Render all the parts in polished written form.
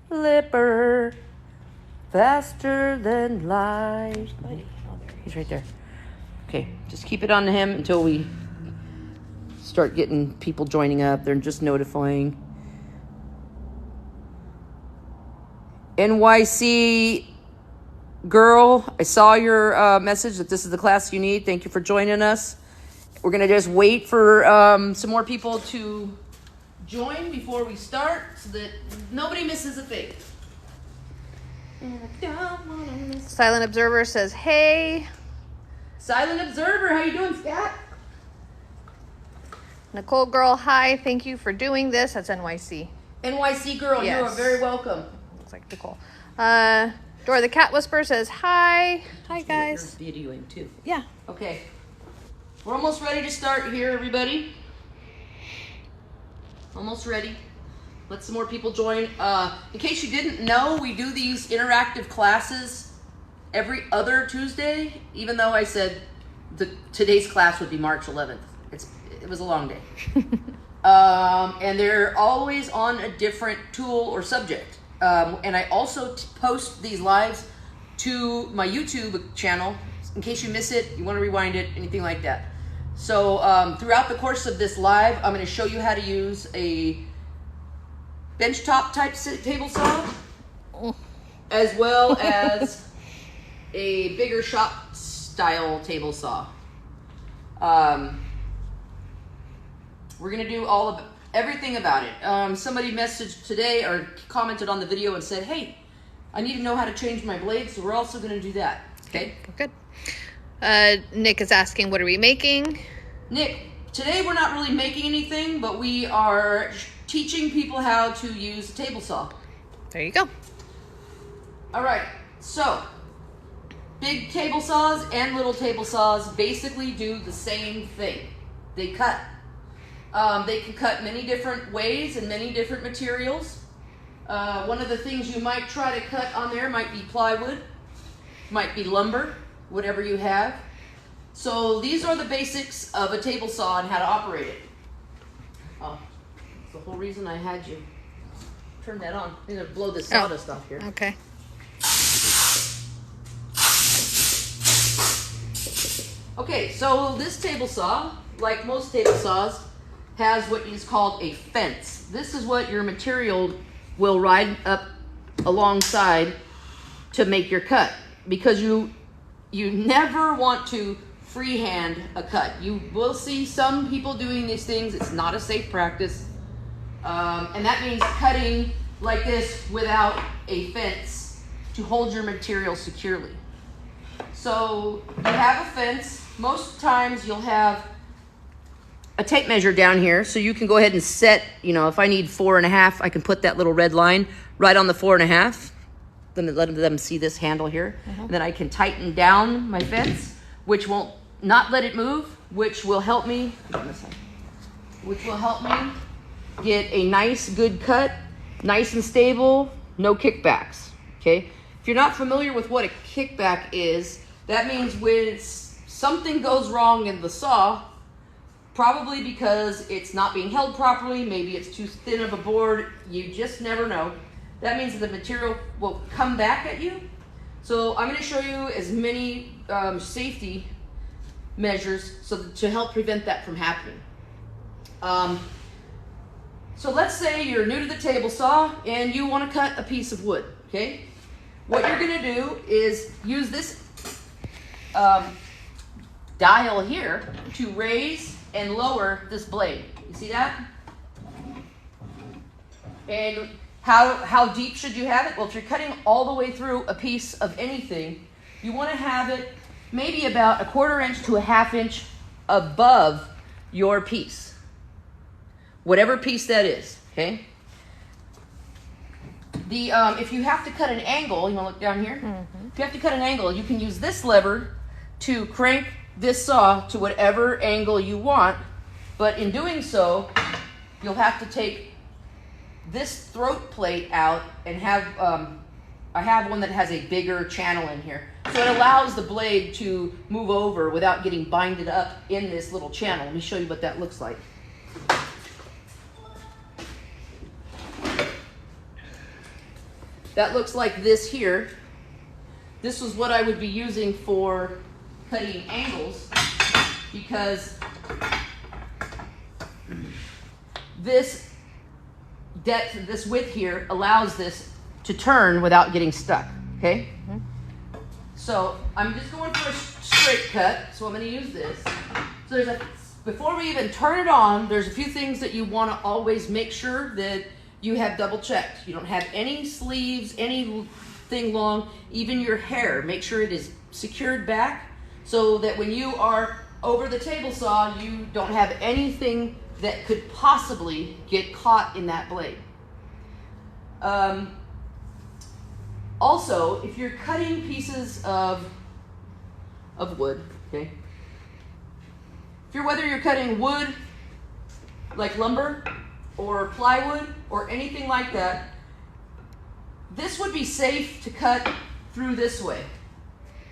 Flipper. Faster than light. He's right there. Okay, just keep it on him until we start getting people joining up. They're just notifying. NYC girl, I saw your message that this is the class you need. Thank you for joining us. We're going to just wait for some more people to join before we start so that nobody misses a thing. Silent Observer says, hey. Silent Observer, how you doing, Scott? Nicole Girl, hi. Thank you for doing this. That's NYC. NYC Girl, yes. You are very welcome. Looks like Nicole. Dora the Cat Whisperer says, hi. Hi, guys. You're videoing, too. Yeah. Okay. We're almost ready to start here, everybody. Almost ready. Let some more people join. In case you didn't know, we do these interactive classes every other Tuesday, even though I said today's class would be March 11th. It was a long day. And they're always on a different tool or subject. And I also post these lives to my YouTube channel in case you miss it, you want to rewind it, anything like that. So throughout the course of this live, I'm going to show you how to use a benchtop type table saw, as well as a bigger shop style table saw. We're going to do everything about it. Somebody messaged today or commented on the video and said, hey, I need to know how to change my blade, so we're also going to do that. Okay? Good. Nick is asking, what are we making? Nick, today we're not really making anything, but we are teaching people how to use a table saw. There you go. All right, so big table saws and little table saws basically do the same thing. They cut. They can cut many different ways and many different materials. One of the things you might try to cut on there might be plywood, might be lumber, whatever you have. So these are the basics of a table saw and how to operate it. Oh, that's the whole reason I had you turn that on. I'm going to blow this sawdust off here. Okay. Okay, so this table saw, like most table saws, has what is called a fence. This is what your material will ride up alongside to make your cut, because you never want to freehand a cut. You will see some people doing these things. It's not a safe practice, and that means cutting like this without a fence to hold your material securely. So you have a fence. Most times you'll have a tape measure down here, so you can go ahead and set, if I need 4.5, I can put that little red line right on the 4.5. Then let them see this handle here. And then I can tighten down my fence, which won't not let it move, which will help me get a nice, good cut, nice and stable, no kickbacks. Okay? If you're not familiar with what a kickback is, that means when something goes wrong in the saw, probably because it's not being held properly, maybe it's too thin of a board, you just never know. That means that the material will come back at you. So I'm going to show you as many safety measures to help prevent that from happening. So let's say you're new to the table saw and you want to cut a piece of wood, okay? What you're going to do is use this dial here to raise and lower this blade. You see that? And how deep should you have it? Well, if you're cutting all the way through a piece of anything, you want to have it maybe about 1/4 inch to 1/2 inch above your piece. Whatever piece that is, okay? If you have to cut an angle, you want to look down here? If you have to cut an angle, you can use this lever to crank this saw to whatever angle you want, but in doing so, you'll have to take this throat plate out and have, I have one that has a bigger channel in here. So it allows the blade to move over without getting binded up in this little channel. Let me show you what that looks like. that looks like this here. This was what I would be using for cutting angles, because this depth, this width here allows this to turn without getting stuck, okay? Mm-hmm. So I'm just going for a straight cut, so I'm going to use this. So before we even turn it on, there's a few things that you want to always make sure that you have double checked. You don't have any sleeves, anything long, even your hair. Make sure it is secured back so that when you are over the table saw, you don't have anything that could possibly get caught in that blade. Also, if you're cutting pieces of wood, okay? Whether you're cutting wood, like lumber, or plywood, or anything like that, this would be safe to cut through this way,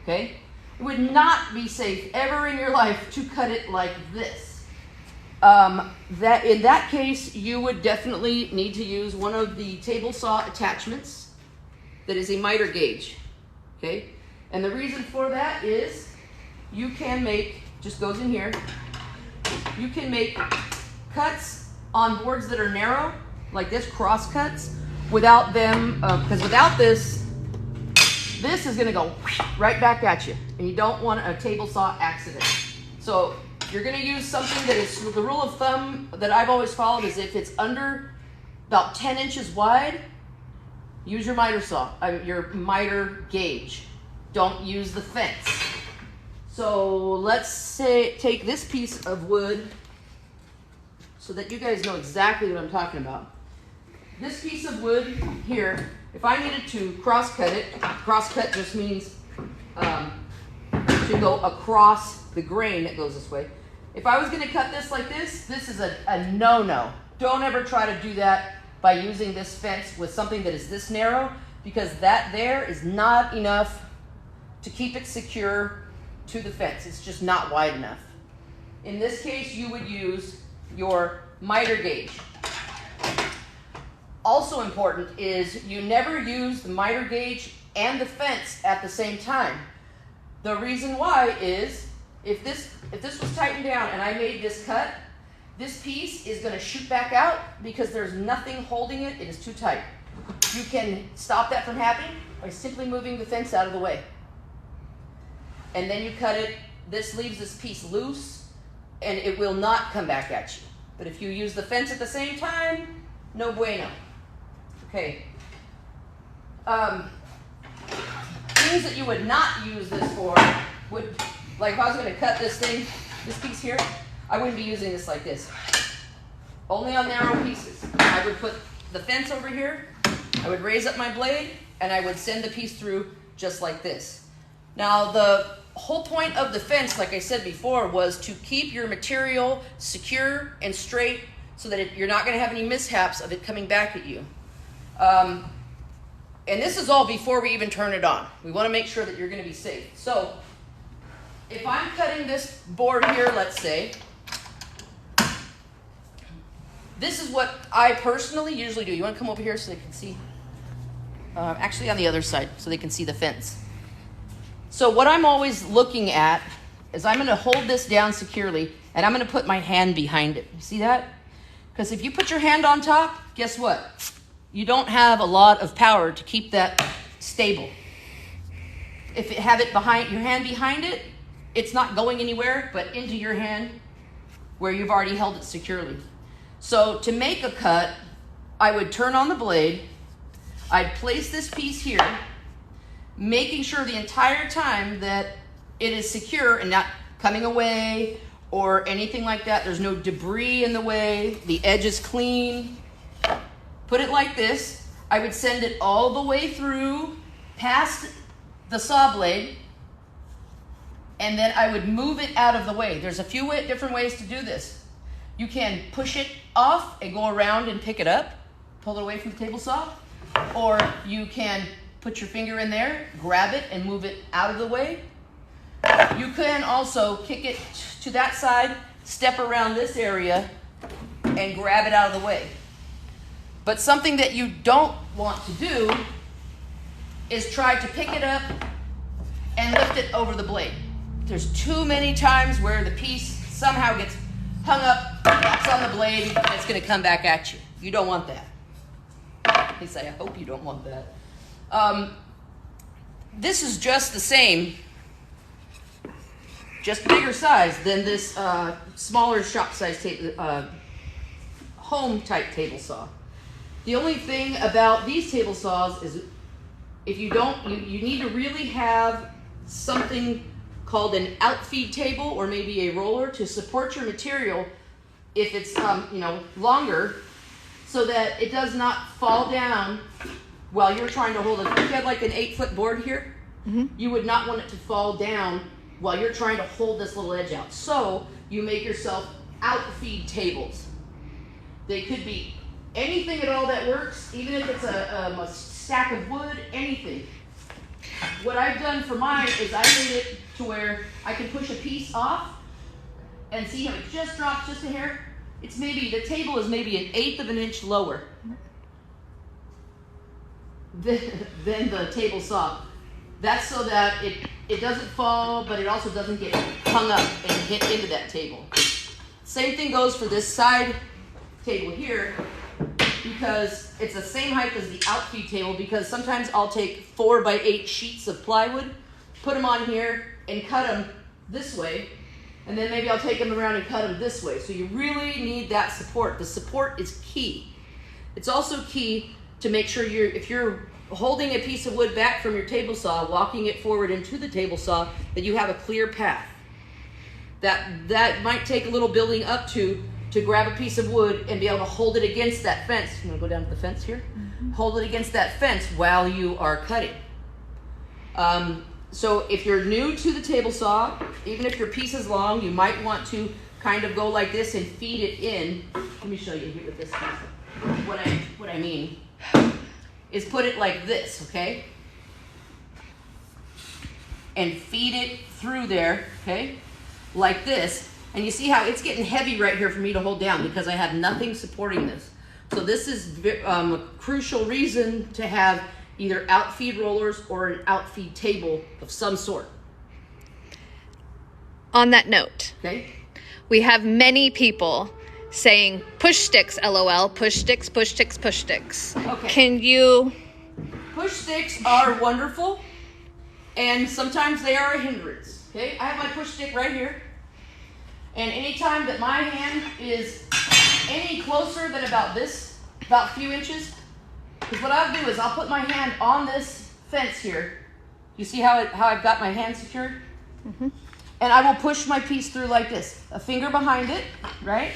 okay? It would not be safe ever in your life to cut it like this. In that case, you would definitely need to use one of the table saw attachments that is a miter gauge, okay? And the reason for that is you can make, just goes in here, you can make cuts on boards that are narrow, like this, cross cuts, without them, because without this is gonna go right back at you, and you don't want a table saw accident. So you're gonna use something that is, the rule of thumb that I've always followed is if it's under about 10 inches wide, use your miter saw, your miter gauge. Don't use the fence. So let's say, take this piece of wood so that you guys know exactly what I'm talking about. This piece of wood here, if I needed to cross cut it, cross cut just means to go across the grain that goes this way. If I was gonna cut this like this is a no-no. Don't ever try to do that by using this fence with something that is this narrow, because that there is not enough to keep it secure to the fence. It's just not wide enough. In this case, you would use your miter gauge. Also important is you never use the miter gauge and the fence at the same time. The reason why is if this was tightened down and I made this cut, this piece is going to shoot back out because there's nothing holding it. It is too tight. You can stop that from happening by simply moving the fence out of the way. And then you cut it. This leaves this piece loose and it will not come back at you. But if you use the fence at the same time, no bueno. Okay. Things that you would not use this for would, like if I was going to cut this thing, this piece here, I wouldn't be using this like this. Only on narrow pieces. I would put the fence over here, I would raise up my blade, and I would send the piece through just like this. Now the whole point of the fence, like I said before, was to keep your material secure and straight so that you're not going to have any mishaps of it coming back at you. And this is all before we even turn it on. We want to make sure that you're going to be safe. So if I'm cutting this board here, let's say, this is what I personally usually do. You want to come over here so they can see? Actually on the other side so they can see the fence. So what I'm always looking at is I'm going to hold this down securely and I'm going to put my hand behind it. You see that? Because if you put your hand on top, guess what? You don't have a lot of power to keep that stable. If you have it behind, your hand behind it, it's not going anywhere but into your hand where you've already held it securely. So to make a cut, I would turn on the blade, I'd place this piece here, making sure the entire time that it is secure and not coming away or anything like that. There's no debris in the way, the edge is clean. Put it like this. I would send it all the way through past the saw blade, and then I would move it out of the way. There's a few different ways to do this. You can push it off and go around and pick it up, pull it away from the table saw, or you can put your finger in there, grab it, and move it out of the way. You can also kick it to that side, step around this area, and grab it out of the way. But something that you don't want to do is try to pick it up and lift it over the blade. There's too many times where the piece somehow gets hung up, drops on the blade, and it's going to come back at you. You don't want that. At least I hope you don't want that. This is just the same, just bigger size than this smaller shop size home type table saw. The only thing about these table saws is if you don't, you need to really have something called an outfeed table or maybe a roller to support your material if it's longer, so that it does not fall down while you're trying to hold it. If you had like an 8-foot board here, you would not want it to fall down while you're trying to hold this little edge out. So you make yourself outfeed tables. They could be anything at all that works, even if it's a stack of wood, anything. What I've done for mine is I made it to where I can push a piece off and see how it just drops just a hair. It's maybe, the table is maybe 1/8 of an inch lower than the table saw. That's so that it doesn't fall, but it also doesn't get hung up and hit into that table. Same thing goes for this side table here, because it's the same height as the outfeed table, because sometimes I'll take 4x8 sheets of plywood, put them on here and cut them this way, and then maybe I'll take them around and cut them this way. So you really need that support. The support is key. It's also key to make sure if you're holding a piece of wood back from your table saw, walking it forward into the table saw, that you have a clear path. That might take a little building up to grab a piece of wood and be able to hold it against that fence. I'm going to go down to the fence here. Hold it against that fence while you are cutting. So if you're new to the table saw, even if your piece is long, you might want to kind of go like this and feed it in. Let me show you here with this piece. What I mean is put it like this, okay? And feed it through there, okay? Like this. And you see how it's getting heavy right here for me to hold down because I have nothing supporting this. So this is a crucial reason to have either outfeed rollers or an outfeed table of some sort. On that note, okay, we have many people saying push sticks, LOL, push sticks, push sticks, push sticks. Okay. Can you? Push sticks are wonderful, and sometimes they are a hindrance. Okay, I have my push stick right here. And anytime that my hand is any closer than about a few inches, because what I'll do is I'll put my hand on this fence here. You see how I've got my hand secured? Mm-hmm. And I will push my piece through like this. A finger behind it, right?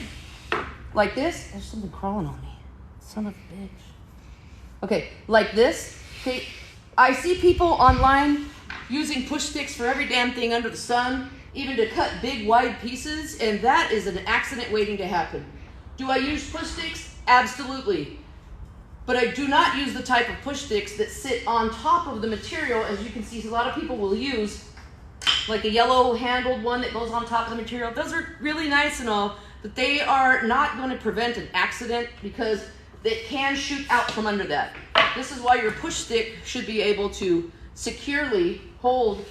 Like this. There's something crawling on me. Son of a bitch. Okay, like this. Okay, I see people online using push sticks for every damn thing under the sun, even to cut big, wide pieces, and that is an accident waiting to happen. Do I use push sticks? Absolutely. But I do not use the type of push sticks that sit on top of the material. As you can see, a lot of people will use like a yellow handled one that goes on top of the material. Those are really nice and all, but they are not going to prevent an accident because they can shoot out from under that. This is why your push stick should be able to securely hold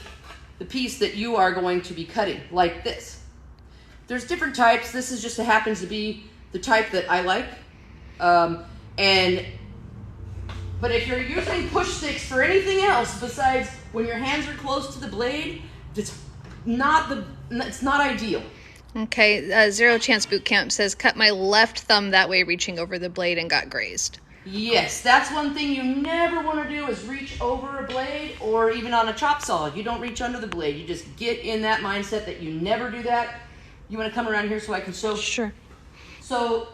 the piece that you are going to be cutting, like this. There's different types. This is just happens to be the type that I like. But if you're using push sticks for anything else besides when your hands are close to the blade, it's not ideal. Okay, Zero Chance Boot Camp says, cut my left thumb that way, reaching over the blade and got grazed. Yes, that's one thing you never want to do is reach over a blade, or even on a chop saw. You don't reach under the blade. You just get in that mindset that you never do that. You want to come around here so I can show? Sure. So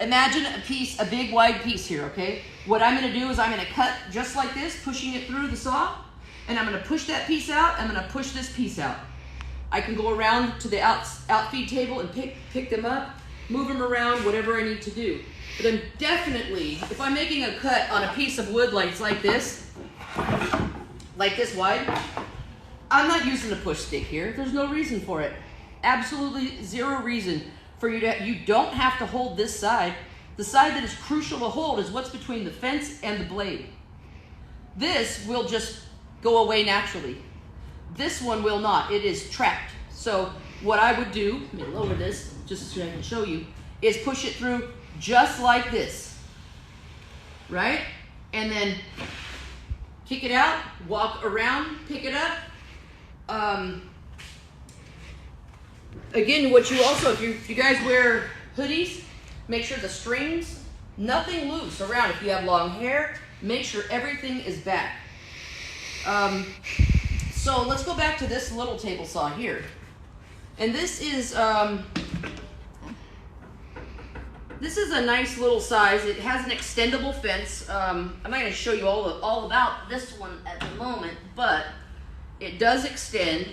imagine a big wide piece here, okay? What I'm going to do is I'm going to cut just like this, pushing it through the saw, and I'm going to push that piece out. I'm going to push this piece out. I can go around to the outfeed table and pick them up, move them around, whatever I need to do. But I'm definitely, if I'm making a cut on a piece of wood like this wide, I'm not using a push stick here. There's no reason for it. Absolutely zero reason for you don't have to hold this side. The side that is crucial to hold is what's between the fence and the blade. This will just go away naturally. This one will not. It is trapped. So what I would do, let me lower this just so I can show you, is push it through just like this, right? And then kick it out, walk around, pick it up. Again, what you also, if you guys wear hoodies, make sure the strings, nothing loose around. If you have long hair, make sure everything is back. So let's go back to this little table saw here. And this is a nice little size. It has an extendable fence. I'm not going to show you all about this one at the moment, but it does extend.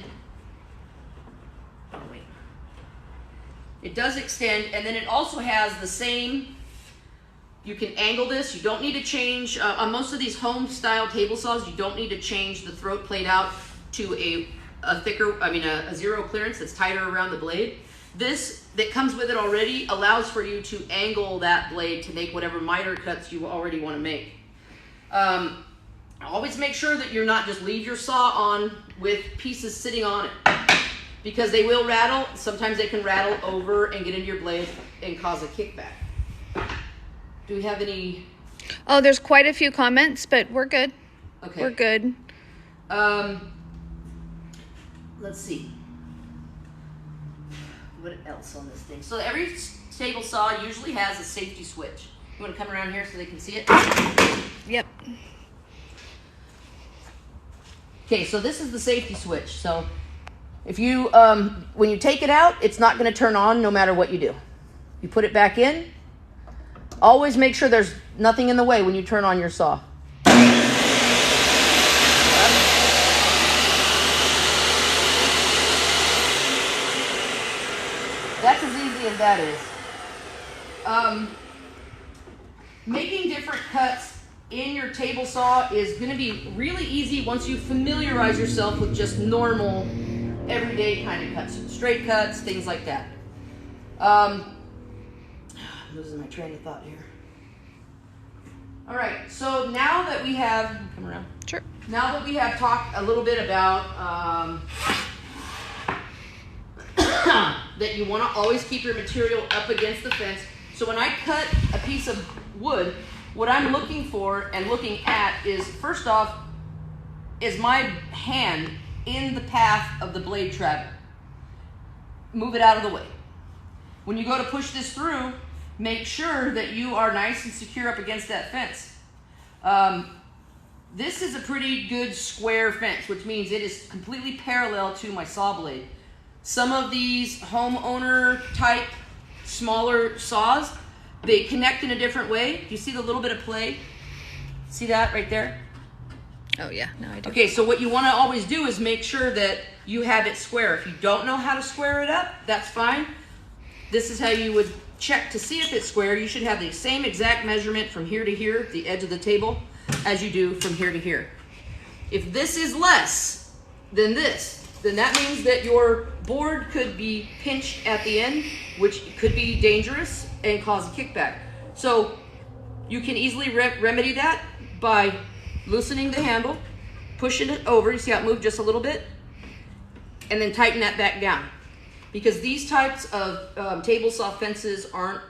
Oh, wait. It does extend, and then it also has the same. You can angle this. You don't need to change, on most of these home style table saws, you don't need to change the throat plate out to a zero clearance that's tighter around the blade. This that comes with it already allows for you to angle that blade to make whatever miter cuts you already want to make. Always make sure that you're not just leave your saw on with pieces sitting on it, because they will rattle. Sometimes they can rattle over and get into your blade and cause a kickback. Do we have any? Oh, there's quite a few comments, but we're good. Okay. We're good. Let's see. What else on this thing? So every table saw usually has a safety switch. You want to come around here so they can see it? Yep. Okay, so this is the safety switch. So if you, when you take it out, it's not going to turn on no matter what you do. You put it back in. Always make sure there's nothing in the way when you turn on your saw. That's as easy as that is. Making different cuts in your table saw is going to be really easy once you familiarize yourself with just normal, everyday kind of cuts. Straight cuts, things like that. I'm losing my train of thought here. All right, so now that we have, come around. Sure. Now that we have talked a little bit about that you want to always keep your material up against the fence. So when I cut a piece of wood, what I'm looking for and looking at is, first off, is my hand in the path of the blade travel. Move it out of the way. When you go to push this through, make sure that you are nice and secure up against that fence. This is a pretty good square fence, which means it is completely parallel to my saw blade. Some of these homeowner type smaller saws, they connect in a different way. Do you see the little bit of play? See that right there? Oh yeah, no I do. Okay, so what you want to always do is make sure that you have it square. If you don't know how to square it up, that's fine. This is how you would check to see if it's square. You should have the same exact measurement from here to here, the edge of the table, as you do from here to here. If this is less than this, then that means that your board could be pinched at the end, which could be dangerous and cause a kickback. So you can easily remedy that by loosening the handle, pushing it over. You see how it moved just a little bit? And then tighten that back down. Because these types of table saw fences aren't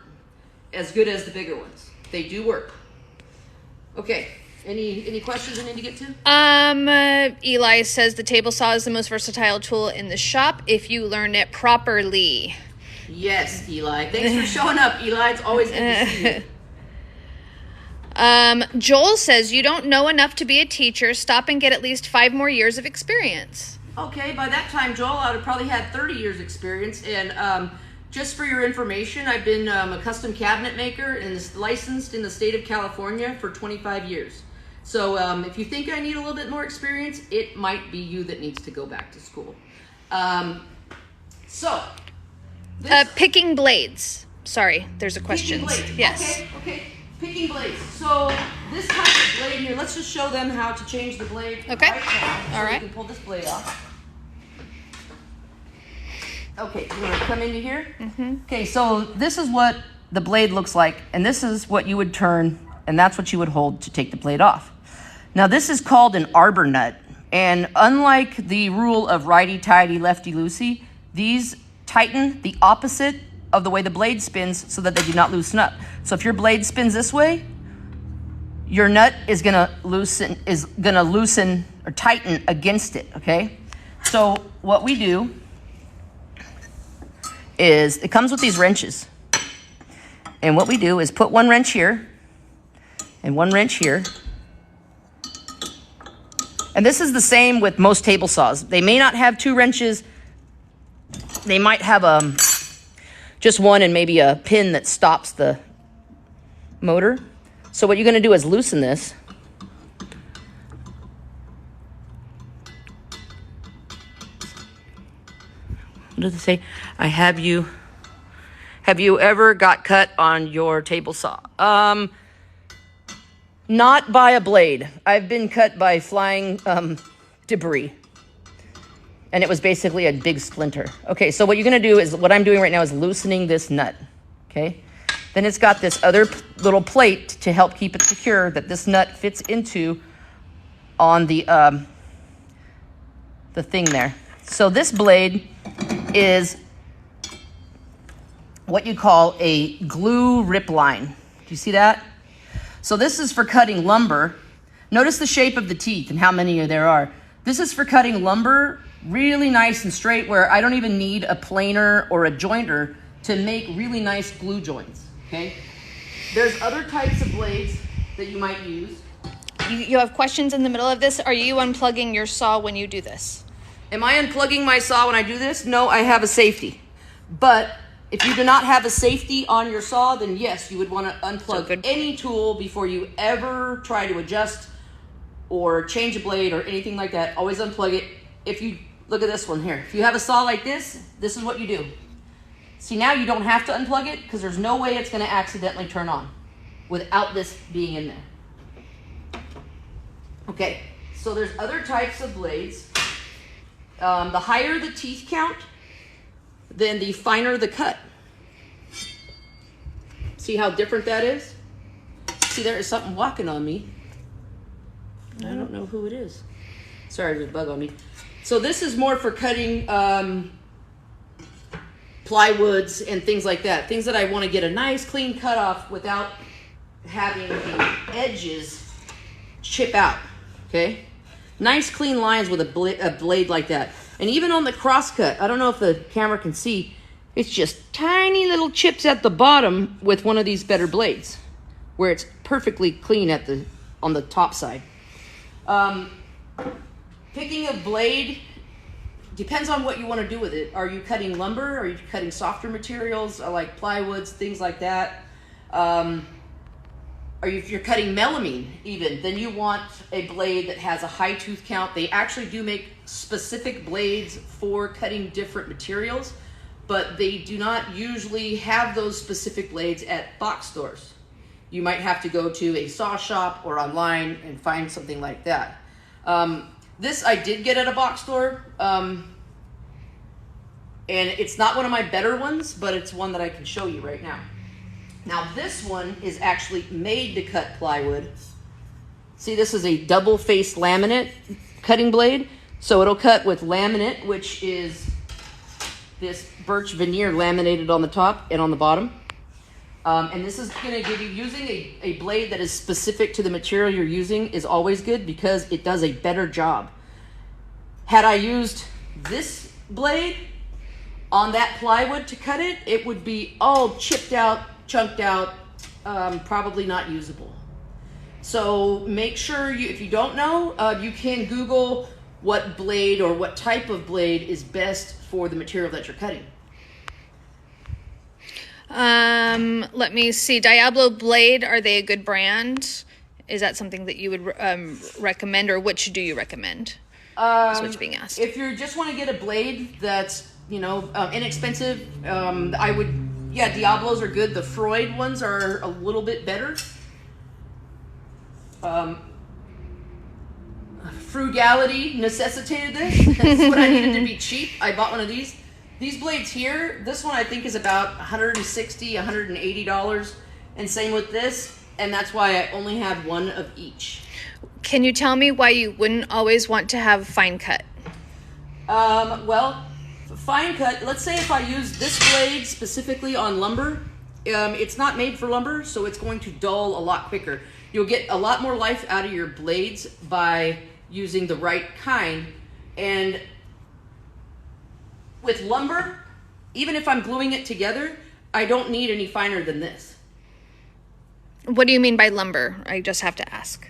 as good as the bigger ones. They do work. Okay. Any questions I need to get to? Eli says the table saw is the most versatile tool in the shop if you learn it properly. Yes, Eli. Thanks for showing up, Eli. It's always good to see you. Joel says you don't know enough to be a teacher. Stop and get at least 5 more years of experience. Okay, by that time, Joel, I would have probably had 30 years experience. And just for your information, I've been a custom cabinet maker and is licensed in the state of California for 25 years. So if you think I need a little bit more experience, it might be you that needs to go back to school. Picking blades. Sorry, there's a question. Picking blades. Yes. Okay. Picking blades. So this type of blade here, let's just show them how to change the blade. Okay. Right now. So all right. You can pull this blade off. Okay, you want to come into here? Mm-hmm. Okay, so this is what the blade looks like, and this is what you would turn, and that's what you would hold to take the blade off. Now this is called an arbor nut. And unlike the rule of righty-tighty, lefty-loosey, these tighten the opposite of the way the blade spins so that they do not loosen up. So if your blade spins this way, your nut is gonna loosen or tighten against it, okay? So what we do is, it comes with these wrenches. And what we do is put one wrench here and one wrench here. And this is the same with most table saws. They may not have two wrenches. They might have just one and maybe a pin that stops the motor. So what you're gonna do is loosen this. What does it say? Have you ever got cut on your table saw? Not by a blade. I've been cut by flying debris. And it was basically a big splinter. Okay, so what you're gonna do is, what I'm doing right now is loosening this nut, okay? Then it's got this other little plate to help keep it secure that this nut fits into on the thing there. So this blade is what you call a glue rip line. Do you see that? So this is for cutting lumber. Notice the shape of the teeth and how many there are. This is for cutting lumber really nice and straight, where I don't even need a planer or a jointer to make really nice glue joints, okay? There's other types of blades that you might use. You have questions in the middle of this? Are you unplugging your saw when you do this? Am I unplugging my saw when I do this? No, I have a safety. But if you do not have a safety on your saw, then yes, you would want to unplug any tool before you ever try to adjust or change a blade or anything like that. Always unplug it. If you look at this one here, if you have a saw like this is what you do. See, now you don't have to unplug it because there's no way it's going to accidentally turn on without this being in there. Okay, so there's other types of blades. The higher the teeth count, then the finer the cut. See how different that is? See, there is something walking on me. I don't know who it is. Sorry, there's a bug on me. So this is more for cutting plywoods and things like that. Things that I want to get a nice clean cut off without having the edges chip out, okay? Nice clean lines with a blade like that. And even on the crosscut, I don't know if the camera can see, it's just tiny little chips at the bottom with one of these better blades, where it's perfectly clean on the top side. Picking a blade depends on what you want to do with it. Are you cutting lumber? Are you cutting softer materials like plywoods, things like that? If you're cutting melamine even, then you want a blade that has a high tooth count. They actually do make specific blades for cutting different materials, but they do not usually have those specific blades at box stores. You might have to go to a saw shop or online and find something like that. This I did get at a box store, and it's not one of my better ones, but it's one that I can show you right now. Now this one is actually made to cut plywood. See, this is a double-faced laminate cutting blade. So it'll cut with laminate, which is this birch veneer laminated on the top and on the bottom. And this is going to give you, using a blade that is specific to the material you're using is always good because it does a better job. Had I used this blade on that plywood to cut it, it would be all chipped out, chunked out, probably not usable. So make sure if you don't know, you can Google what blade or what type of blade is best for the material that you're cutting. Let me see. Diablo Blade, are they a good brand? Is that something that you would recommend, or which do you recommend? Is what's being asked. If you just want to get a blade that's, inexpensive, I would, Diablos are good. The Freud ones are a little bit better. Frugality necessitated this. That's what I needed to be cheap. I bought one of these. These blades here, this one I think is about $160, $180, and same with this, and that's why I only have one of each. Can you tell me why you wouldn't always want to have fine cut? Well, fine cut, let's say if I use this blade specifically on lumber, it's not made for lumber, so it's going to dull a lot quicker. You'll get a lot more life out of your blades by using the right kind. And with lumber, even if I'm gluing it together, I don't need any finer than this. What do you mean by lumber? I just have to ask.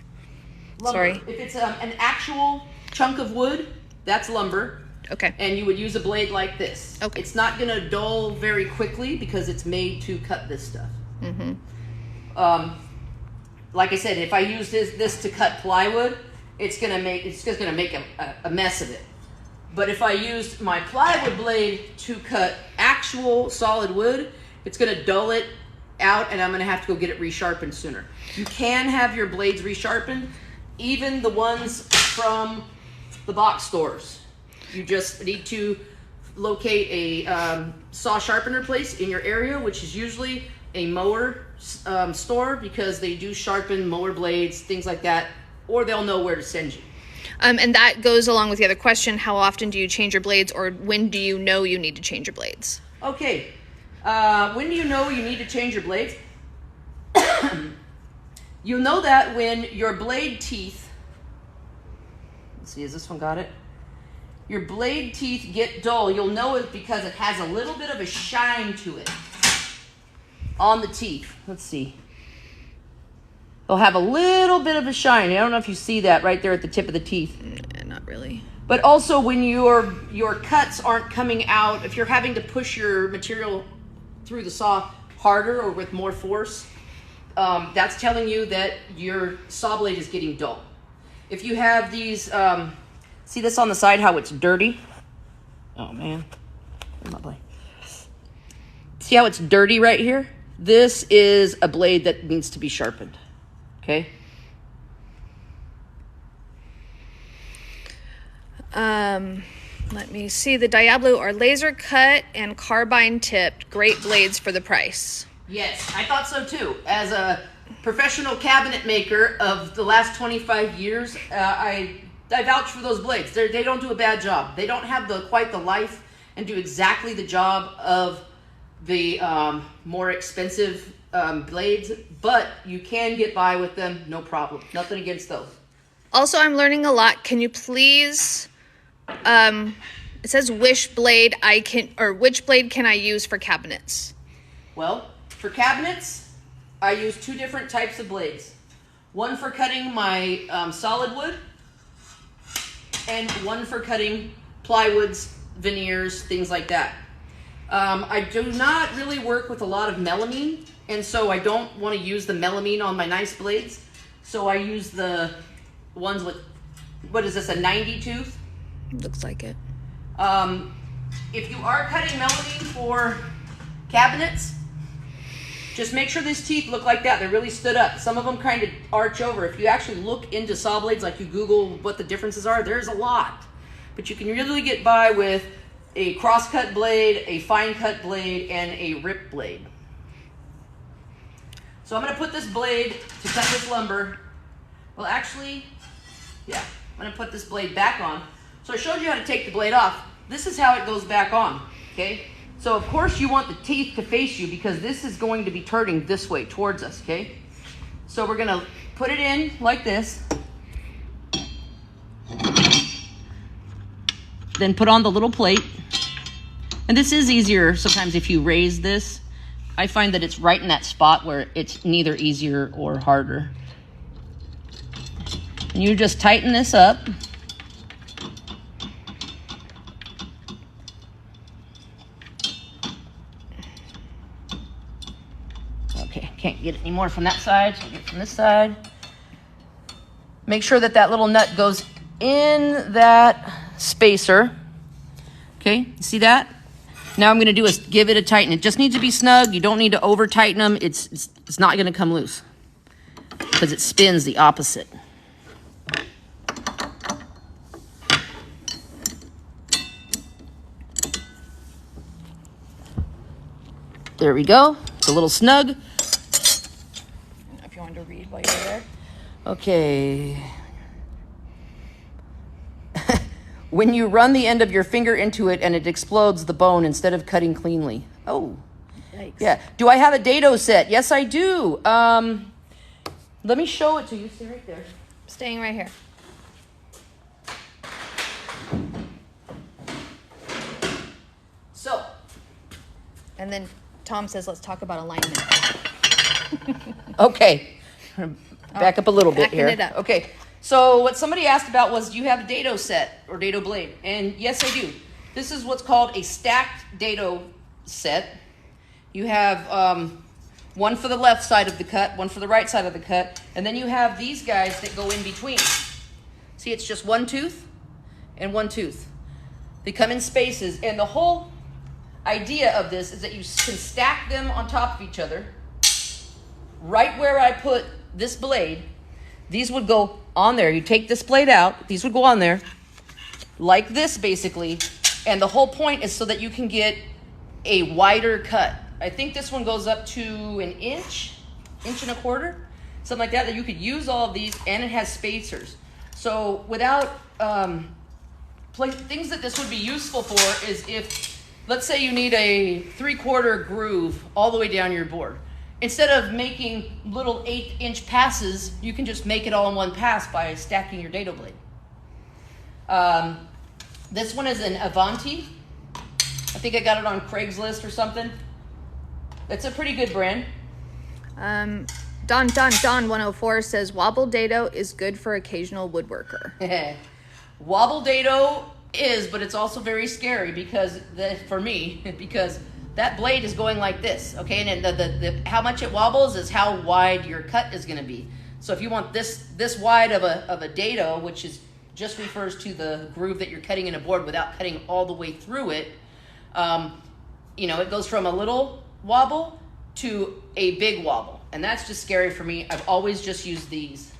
Lumber. Sorry. If it's an actual chunk of wood, that's lumber. Okay. And you would use a blade like this. Okay. It's not going to dull very quickly because it's made to cut this stuff. Mm-hmm. Like I said, if I use this to cut plywood, it's just gonna make a mess of it. But if I used my plywood blade to cut actual solid wood, it's gonna dull it out, and I'm gonna have to go get it resharpened sooner. You can have your blades resharpened, even the ones from the box stores. You just need to locate a saw sharpener place in your area, which is usually a mower store, because they do sharpen mower blades, things like that, or they'll know where to send you. And that goes along with the other question: how often do you change your blades, or when do you know you need to change your blades? Okay, when do you know you need to change your blades? You'll know that when your blade teeth, let's see, has this one got it? Your blade teeth get dull. You'll know it because it has a little bit of a shine to it on the teeth. Let's see. They'll have a little bit of a shine. I don't know if you see that right there at the tip of the teeth. Not really. But also when your cuts aren't coming out, if you're having to push your material through the saw harder or with more force, that's telling you that your saw blade is getting dull. If you have these, see this on the side, how it's dirty? Oh man, where's my blade? See how it's dirty right here? This is a blade that needs to be sharpened, okay? Let me see. The Diablo are laser cut and carbine tipped. Great blades for the price. Yes, I thought so too. As a professional cabinet maker of the last 25 years, I vouch for those blades. They don't do a bad job. They don't have quite the life and do exactly the job of the more expensive blades, but you can get by with them, no problem. Nothing against those. Also, I'm learning a lot. Can you please, it says which blade can I use for cabinets? Well, for cabinets, I use two different types of blades. One for cutting my solid wood, and one for cutting plywoods, veneers, things like that. I do not really work with a lot of melamine, and so I don't want to use the melamine on my nice blades. So I use the ones with, what is this, a 90 tooth? Looks like it. If you are cutting melamine for cabinets, just make sure these teeth look like that. They're really stood up. Some of them kind of arch over. If you actually look into saw blades, like you Google what the differences are, there's a lot. But you can really get by with a cross-cut blade, a fine-cut blade, and a rip blade. So I'm going to put this blade to cut this lumber. Well, actually, yeah, I'm going to put this blade back on. So I showed you how to take the blade off. This is how it goes back on, okay? So of course you want the teeth to face you because this is going to be turning this way towards us, okay? So we're going to put it in like this. Then put on the little plate. And this is easier sometimes if you raise this. I find that it's right in that spot where it's neither easier or harder. And you just tighten this up. Okay, can't get it any more from that side, so I'll get it from this side. Make sure that that little nut goes in that spacer. Okay, you see that? Now I'm going to do is give it a tighten. It just needs to be snug. You don't need to over tighten them. It's not going to come loose because it spins the opposite. There we go. It's a little snug. If you wanted to read while you're there. Okay. When you run the end of your finger into it and it explodes the bone instead of cutting cleanly. Oh. Yikes. Yeah. Do I have a dado set? Yes, I do. Let me show it to you. Stay right there. Staying right here. So. And then Tom says, let's talk about alignment. Okay. Back up a little bit backing here. it up. Okay. So what somebody asked about was, do you have a dado set or dado blade? And yes, I do. This is what's called a stacked dado set. You have one for the left side of the cut, one for the right side of the cut, and then you have these guys that go in between. See, it's just one tooth and one tooth. They come in spaces, and the whole idea of this is that you can stack them on top of each other. Right where I put this blade, these would go on there. You take this blade out, these would go on there, like this basically, and the whole point is so that you can get a wider cut. I think this one goes up to an inch and a quarter, something like that, that you could use all of these, and it has spacers. So without, things that this would be useful for is if, let's say you need a 3/4 groove all the way down your board. Instead of making little 1/8-inch passes, you can just make it all in one pass by stacking your dado blade. This one is an Avanti. I think I got it on Craigslist or something. It's a pretty good brand. Don 104 says wobble dado is good for occasional woodworker. Wobble dado is, but it's also very scary because for me, because that blade is going like this, okay? And the how much it wobbles is how wide your cut is going to be. So if you want this wide of a dado, which is just refers to the groove that you're cutting in a board without cutting all the way through it, it goes from a little wobble to a big wobble, and that's just scary for me. I've always just used these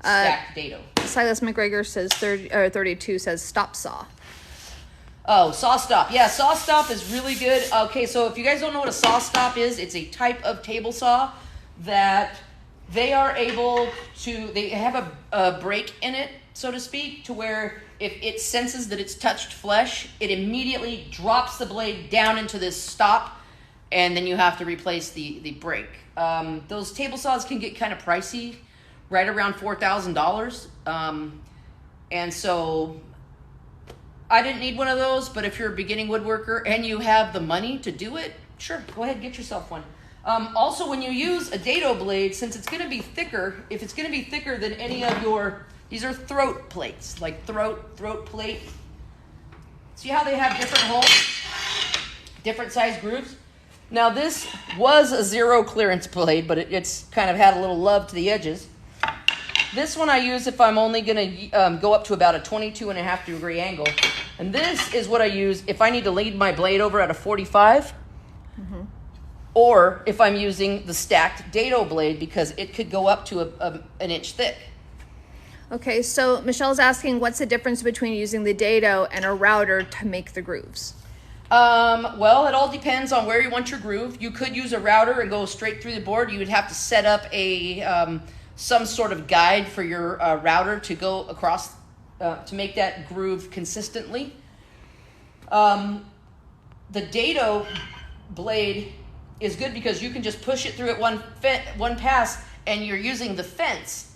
stacked dado. Silas McGregor says 32 says stop saw. Oh, saw stop. Yeah, saw stop is really good. Okay, so if you guys don't know what a saw stop is, it's a type of table saw that they are able to, they have a break in it, so to speak, to where if it senses that it's touched flesh, it immediately drops the blade down into this stop, and then you have to replace the break. Those table saws can get kind of pricey, right around $4,000. And so I didn't need one of those, but if you're a beginning woodworker and you have the money to do it, sure, go ahead and get yourself one. Also, when you use a dado blade, since it's going to be thicker, if it's going to be thicker than any of your, these are throat plates, like throat plate. See how they have different holes, different size grooves? Now this was a 0 clearance blade, but it's kind of had a little love to the edges. This one I use if I'm only going to go up to about a 22.5 degree angle. And this is what I use if I need to lead my blade over at a 45. Mm-hmm. Or if I'm using the stacked dado blade, because it could go up to an inch thick. Okay, so Michelle's asking what's the difference between using the dado and a router to make the grooves? Well, it all depends on where you want your groove. You could use a router and go straight through the board. You would have to set up some sort of guide for your router to go across to make that groove consistently. The dado blade is good because you can just push it through at one pass, and you're using the fence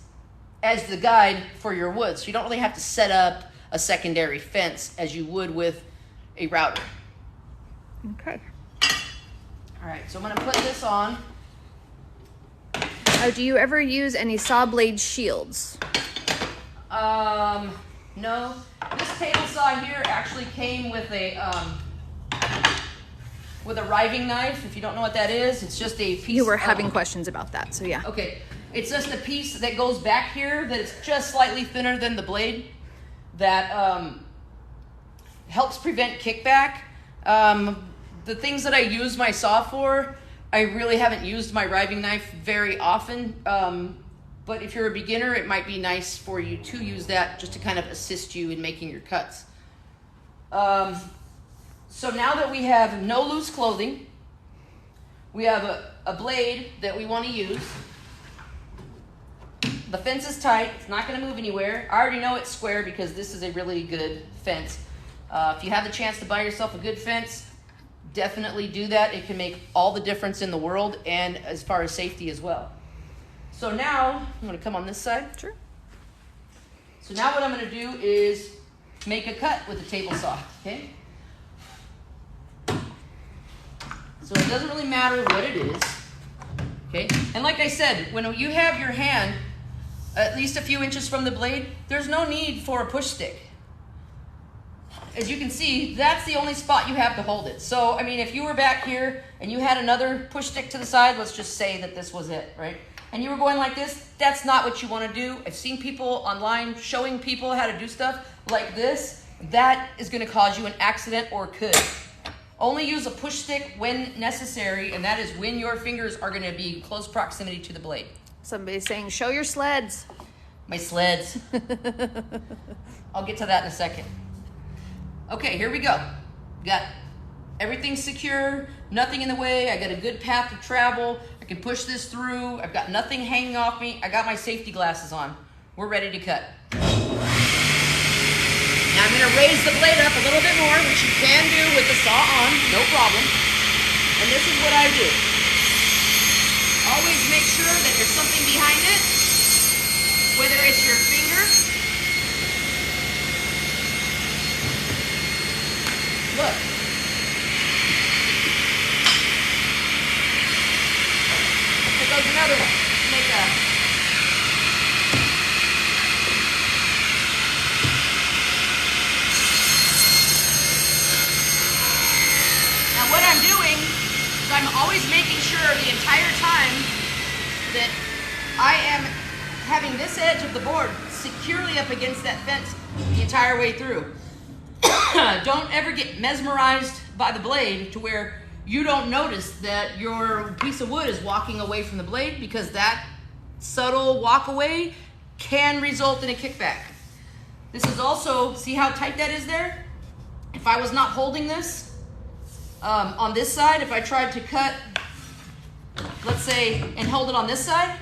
as the guide for your wood. So you don't really have to set up a secondary fence as you would with a router. Okay. All right, so I'm going to put this on. Do you ever use any saw blade shields? No. This table saw here actually came with a riving knife. If you don't know what that is, it's just a piece. You were having questions about that, so yeah. Okay. It's just a piece that goes back here that is just slightly thinner than the blade that helps prevent kickback. The things that I use my saw for, I really haven't used my riving knife very often, but if you're a beginner, it might be nice for you to use that just to kind of assist you in making your cuts. So now that we have no loose clothing, we have a blade that we want to use. The fence is tight. It's not going to move anywhere. I already know it's square because this is a really good fence. If you have the chance to buy yourself a good fence, definitely do that. It can make all the difference in the world, and as far as safety as well. So now, I'm going to come on this side. Sure. So now what I'm going to do is make a cut with a table saw, okay? So it doesn't really matter what it is, okay? And like I said, when you have your hand at least a few inches from the blade, there's no need for a push stick. As you can see, that's the only spot you have to hold it. So, I mean, if you were back here and you had another push stick to the side, let's just say that this was it, right? And you were going like this, that's not what you want to do. I've seen people online showing people how to do stuff like this. That is going to cause you an accident or could. Only use a push stick when necessary, and that is when your fingers are going to be in close proximity to the blade. Somebody's saying, show your sleds. My sleds. I'll get to that in a second. Okay, here we go. Got everything secure, nothing in the way. I got a good path to travel. I can push this through. I've got nothing hanging off me. I got my safety glasses on. We're ready to cut. Now I'm going to raise the blade up a little bit more, which you can do with the saw on, no problem. And this is what I do. Always make sure that there's something behind it, whether it's your finger. Look. There goes another one. Make a... Now what I'm doing is I'm always making sure the entire time that I am having this edge of the board securely up against that fence the entire way through. Don't ever get mesmerized by the blade to where you don't notice that your piece of wood is walking away from the blade, because that subtle walk away can result in a kickback. This is also, see how tight that is there? If I was not holding this on this side, if I tried to cut, let's say, and hold it on this side,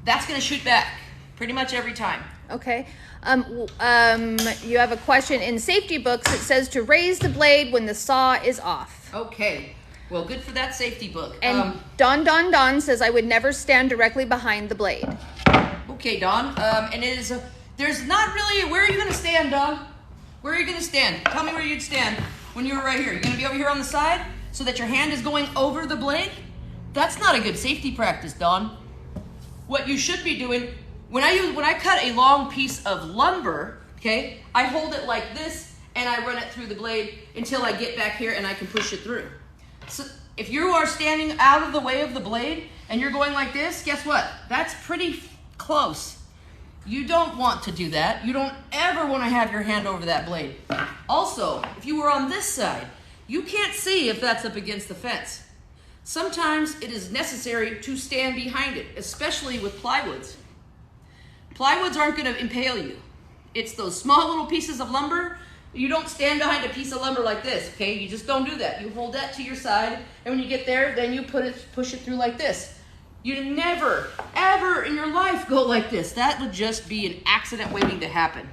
that's going to shoot back pretty much every time. Okay. You have a question in safety books. It says to raise the blade when the saw is off. Okay. Well, good for that safety book. And Don says I would never stand directly behind the blade. Okay, Don. And it is there's not really. Where are you going to stand, Don? Where are you going to stand? Tell me where you'd stand when you were right here. You're going to be over here on the side so that your hand is going over the blade? That's not a good safety practice, Don. What you should be doing, when I cut a long piece of lumber, okay, I hold it like this and I run it through the blade until I get back here and I can push it through. So if you are standing out of the way of the blade and you're going like this, guess what? That's pretty close. You don't want to do that. You don't ever want to have your hand over that blade. Also, if you were on this side, you can't see if that's up against the fence. Sometimes it is necessary to stand behind it, especially with plywoods. Plywoods aren't going to impale you. It's those small little pieces of lumber. You don't stand behind a piece of lumber like this, okay? You just don't do that. You hold that to your side, and when you get there, then you push it through like this. You never, ever in your life go like this. That would just be an accident waiting to happen.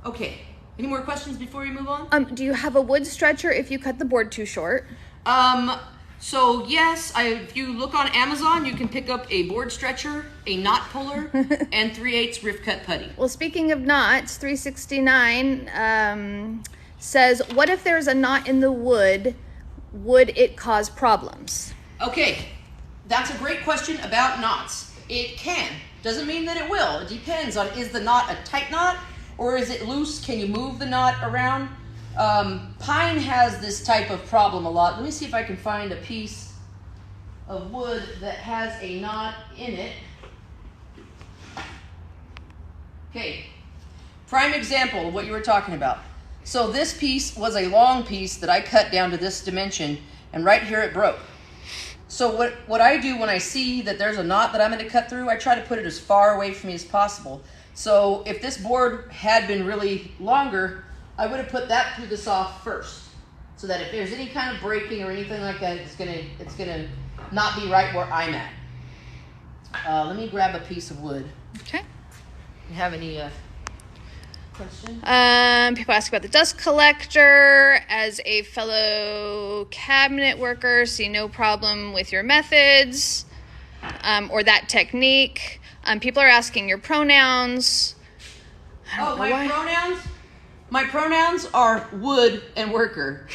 Okay, any more questions before we move on? Do you have a wood stretcher if you cut the board too short? So yes, if you look on Amazon, you can pick up a board stretcher, a knot puller, and 3/8 rift cut putty. Well, speaking of knots, 369 says, what if there's a knot in the wood? Would it cause problems? Okay, that's a great question about knots. It can. Doesn't mean that it will. It depends on, is the knot a tight knot or is it loose? Can you move the knot around? Pine has this type of problem a lot. Let me see if I can find a piece of wood that has a knot in it. Okay, prime example of what you were talking about. So this piece was a long piece that I cut down to this dimension, and right here it broke. So what I do when I see that there's a knot that I'm going to cut through, I try to put it as far away from me as possible. So if this board had been really longer, I would have put that through the saw first, so that if there's any kind of breaking or anything like that, it's gonna not be right where I'm at. Let me grab a piece of wood. Okay. You have any questions? People ask about the dust collector. As a fellow cabinet worker, see no problem with your methods or that technique. People are asking your pronouns. Pronouns? My pronouns are wood and worker.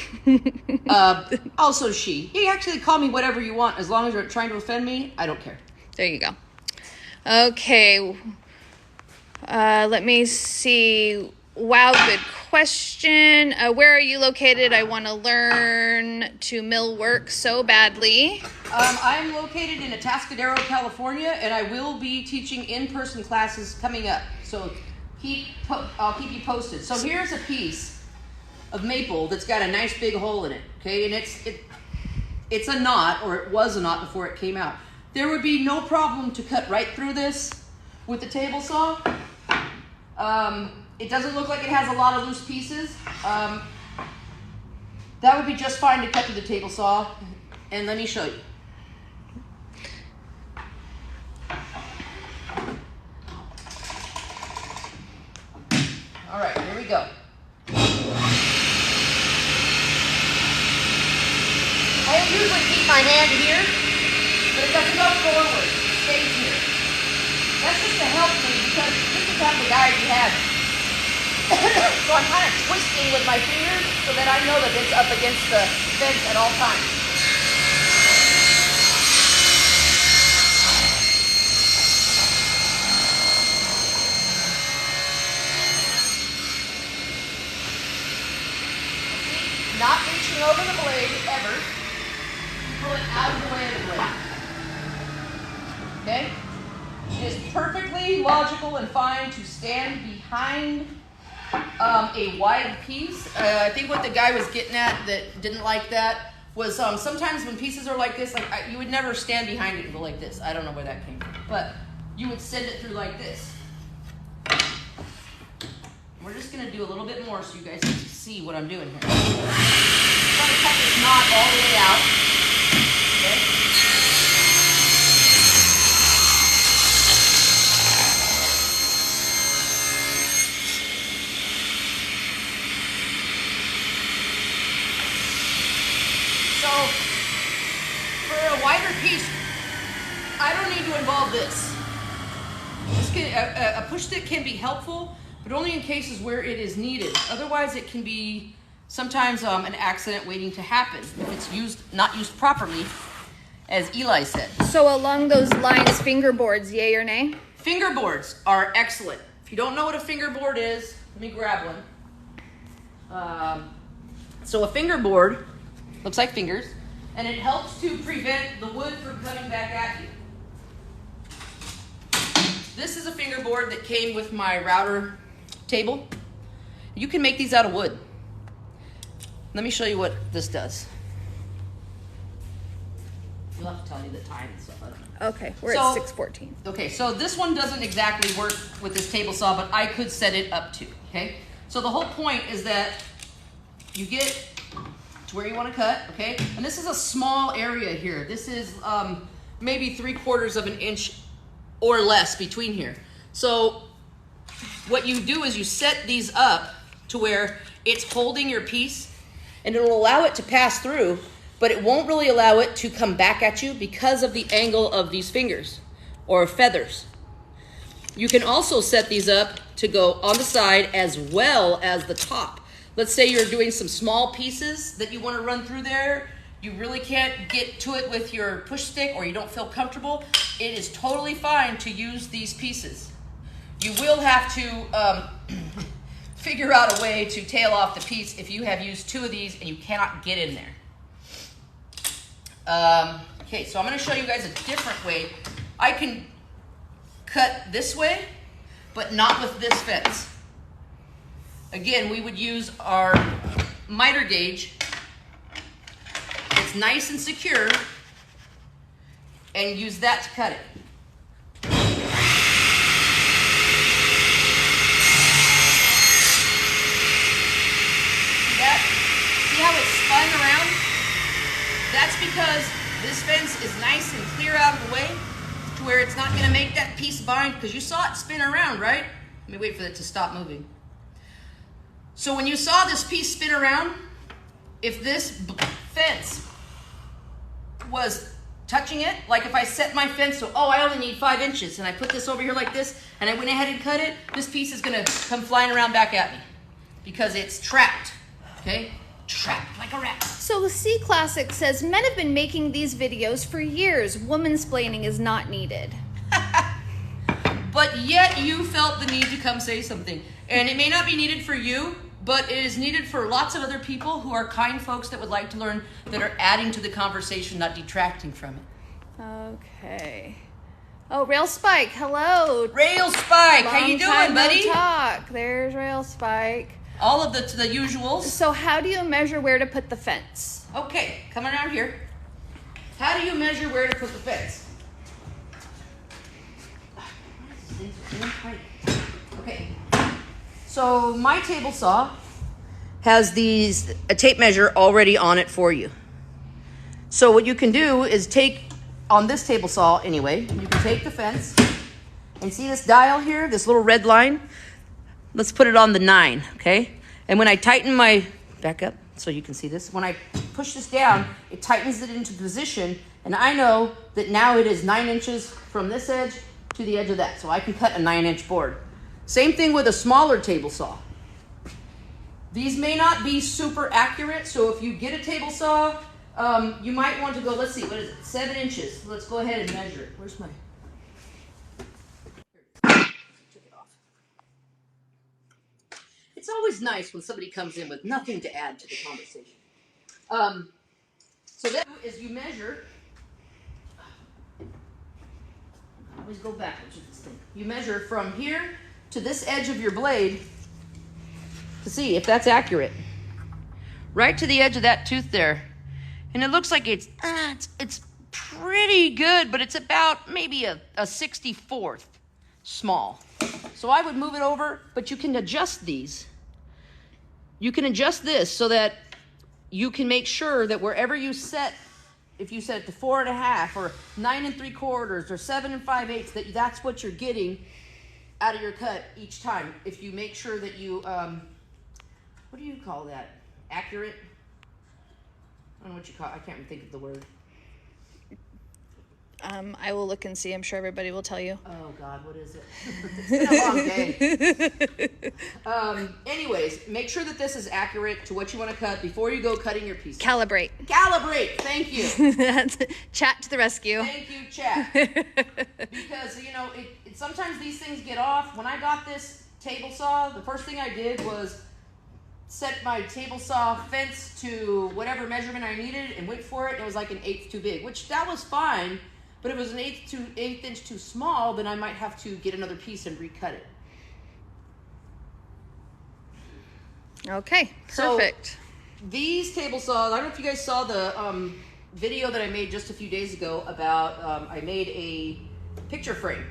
Also she. You can actually call me whatever you want. As long as you're trying to offend me, I don't care. There you go. Okay. Let me see. Wow, good question. Where are you located? I want to learn to mill work so badly. I'm located in Atascadero, California, and I will be teaching in-person classes coming up. So I'll keep you posted. So here's a piece of maple that's got a nice big hole in it. Okay, and it's a knot, or it was a knot before it came out. There would be no problem to cut right through this with the table saw. It doesn't look like it has a lot of loose pieces. That would be just fine to cut through the table saw. And let me show you. All right, here we go. I usually keep my hand here, but it doesn't go forward. It stays here. That's just to help me because this is kind of the guide we had. So I'm kind of twisting with my fingers so that I know that it's up against the fence at all times. See, not reaching over the blade ever. Pull it out of the way of the blade. Okay? It is perfectly logical and fine to stand behind a wide piece. I think what the guy was getting at that didn't like that was sometimes when pieces are like this, you would never stand behind it and go like this. I don't know where that came from, but you would send it through like this. We're just going to do a little bit more so you guys can see what I'm doing here. I'm trying to cut this knot all the way out. Okay? So, for a wider piece, I don't need to involve this. A push stick can be helpful, but only in cases where it is needed. Otherwise, it can be sometimes an accident waiting to happen if it's not used properly, as Eli said. So along those lines, fingerboards, yay or nay? Fingerboards are excellent. If you don't know what a fingerboard is, let me grab one. So a fingerboard looks like fingers, and it helps to prevent the wood from coming back at you. This is a fingerboard that came with my router table. You can make these out of wood. Let me show you what this does. You'll have to tell me the time and stuff. I don't know. Okay, we're at 6:14. Okay, so this one doesn't exactly work with this table saw, but I could set it up to, okay? So the whole point is that you get to where you want to cut, okay? And this is a small area here. This is maybe 3/4 of an inch or less between here. So what you do is you set these up to where it's holding your piece, and it will allow it to pass through, but it won't really allow it to come back at you because of the angle of these fingers or feathers. You can also set these up to go on the side as well as the top. Let's say you're doing some small pieces that you want to run through there. You really can't get to it with your push stick, or you don't feel comfortable. It is totally fine to use these pieces. You will have to figure out a way to tail off the piece if you have used 2 of these and you cannot get in there. Okay, so I'm going to show you guys a different way. I can cut this way, but not with this fence. Again, we would use our miter gauge. It's nice and secure, and use that to cut it. See that? See how it's spun around? That's because this fence is nice and clear out of the way, to where it's not going to make that piece bind, because you saw it spin around, right? Let me wait for it to stop moving. So when you saw this piece spin around, if this fence was touching it, like if I set my fence so, oh, I only need 5 inches, and I put this over here like this, and I went ahead and cut it, this piece is going to come flying around back at me because it's trapped, okay? Trapped like a rat. So the C Classic says men have been making these videos for years. Womansplaining is not needed. But yet you felt the need to come say something. And it may not be needed for you, but it is needed for lots of other people who are kind folks that would like to learn, that are adding to the conversation, not detracting from it. Okay. Oh, Rail Spike, hello. Rail Spike, how you doing, buddy? No talk. There's Rail Spike. All of the usuals. So how do you measure where to put the fence? Okay, come around here. How do you measure where to put the fence? Okay. So my table saw has a tape measure already on it for you. So what you can do is take, on this table saw anyway, you can take the fence and see this dial here, this little red line? Let's put it on the 9, okay? And when I tighten my, back up so you can see this, when I push this down, it tightens it into position, and I know that now it is 9 inches from this edge to the edge of that, so I can cut a 9-inch board. Same thing with a smaller table saw. These may not be super accurate, so if you get a table saw, you might want to go, let's see, what is it, 7 inches. Let's go ahead and measure it. Where's my... Took it off. It's always nice when somebody comes in with nothing to add to the conversation. So that is you measure... I always go backwards with this thing. You measure from here to this edge of your blade to see if that's accurate. Right to the edge of that tooth there. And it looks like it's pretty good, but it's about maybe a 64th small. So I would move it over, but you can adjust these. You can adjust this so that you can make sure that wherever you set, if you set it to 4.5 or 9 3/4 or 7 5/8, that's what you're getting out of your cut each time. If you make sure that you, what do you call that? Accurate? I don't know what you call it. I can't even think of the word. I will look and see. I'm sure everybody will tell you. Oh, God, what is it? It's been a long day. Anyways, make sure that this is accurate to what you want to cut before you go cutting your piece. Calibrate. Calibrate. Thank you. Chat to the rescue. Thank you, chat. Because, you know, sometimes these things get off. When I got this table saw, the first thing I did was set my table saw fence to whatever measurement I needed and went for it. It was like 1/8 too big, which that was fine. But if it was 1/8 inch too small, then I might have to get another piece and recut it. Okay, perfect. So, these table saws, I don't know if you guys saw the video that I made just a few days ago about, I made a picture frame,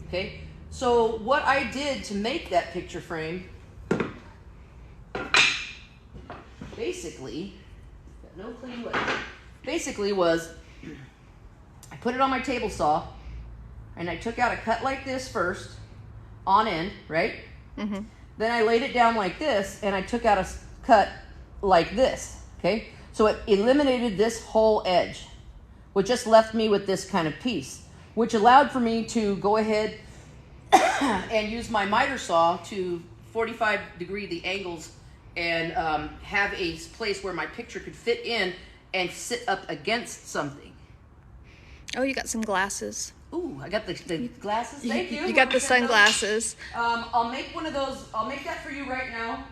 okay? So what I did to make that picture frame, basically, got no clean way, basically was, I put it on my table saw, and I took out a cut like this first, on end, right? Mm-hmm. Then I laid it down like this, and I took out a cut like this, okay? So it eliminated this whole edge, which just left me with this kind of piece, which allowed for me to go ahead and use my miter saw to 45 degree the angles and have a place where my picture could fit in and sit up against something. Oh, you got some glasses. Ooh, I got the glasses. Thank you. You got the sunglasses. I'll make one of those. I'll make that for you right now,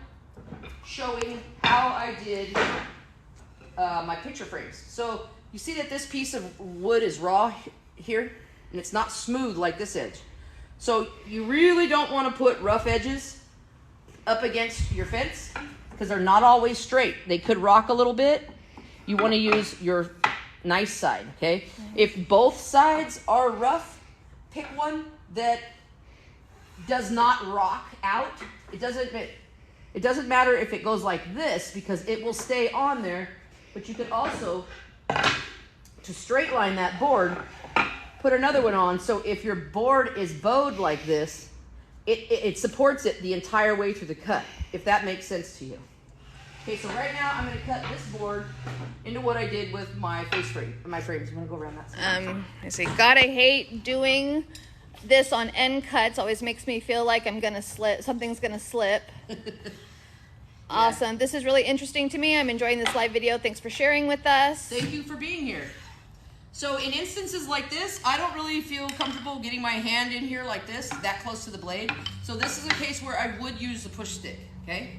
showing how I did my picture frames. So you see that this piece of wood is raw here, and it's not smooth like this edge. So you really don't want to put rough edges up against your fence because they're not always straight. They could rock a little bit. You want to use your nice side, okay? If both sides are rough, pick one that does not rock out. It doesn't matter if it goes like this because it will stay on there, but you could also, to straight line that board, put another one on, so if your board is bowed like this, it supports it the entire way through the cut, if that makes sense to you. Okay, so right now I'm going to cut this board into what I did with my frames. I'm going to go around that side. I say, God, I hate doing this on end cuts. Always makes me feel like I'm gonna slip. Something's gonna slip. Awesome. This is really interesting to me. I'm enjoying this live video. Thanks for sharing with us. Thank you for being here. So in instances like this, I don't really feel comfortable getting my hand in here like this, that close to the blade. So this is a case where I would use the push stick, okay?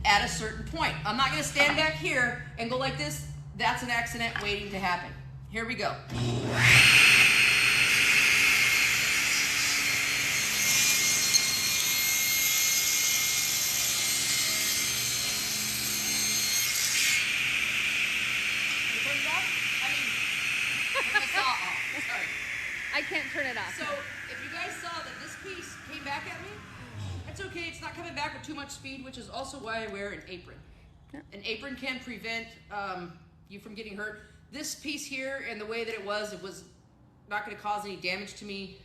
At a certain point. I'm not gonna stand back here and go like this. That's an accident waiting to happen. Here we go. I can't turn it off. So if you guys saw that this piece came back at me, that's okay. It's not coming back with too much speed, which is also why I wear an apron. Yeah. An apron can prevent you from getting hurt. This piece here and the way that it was not going to cause any damage to me,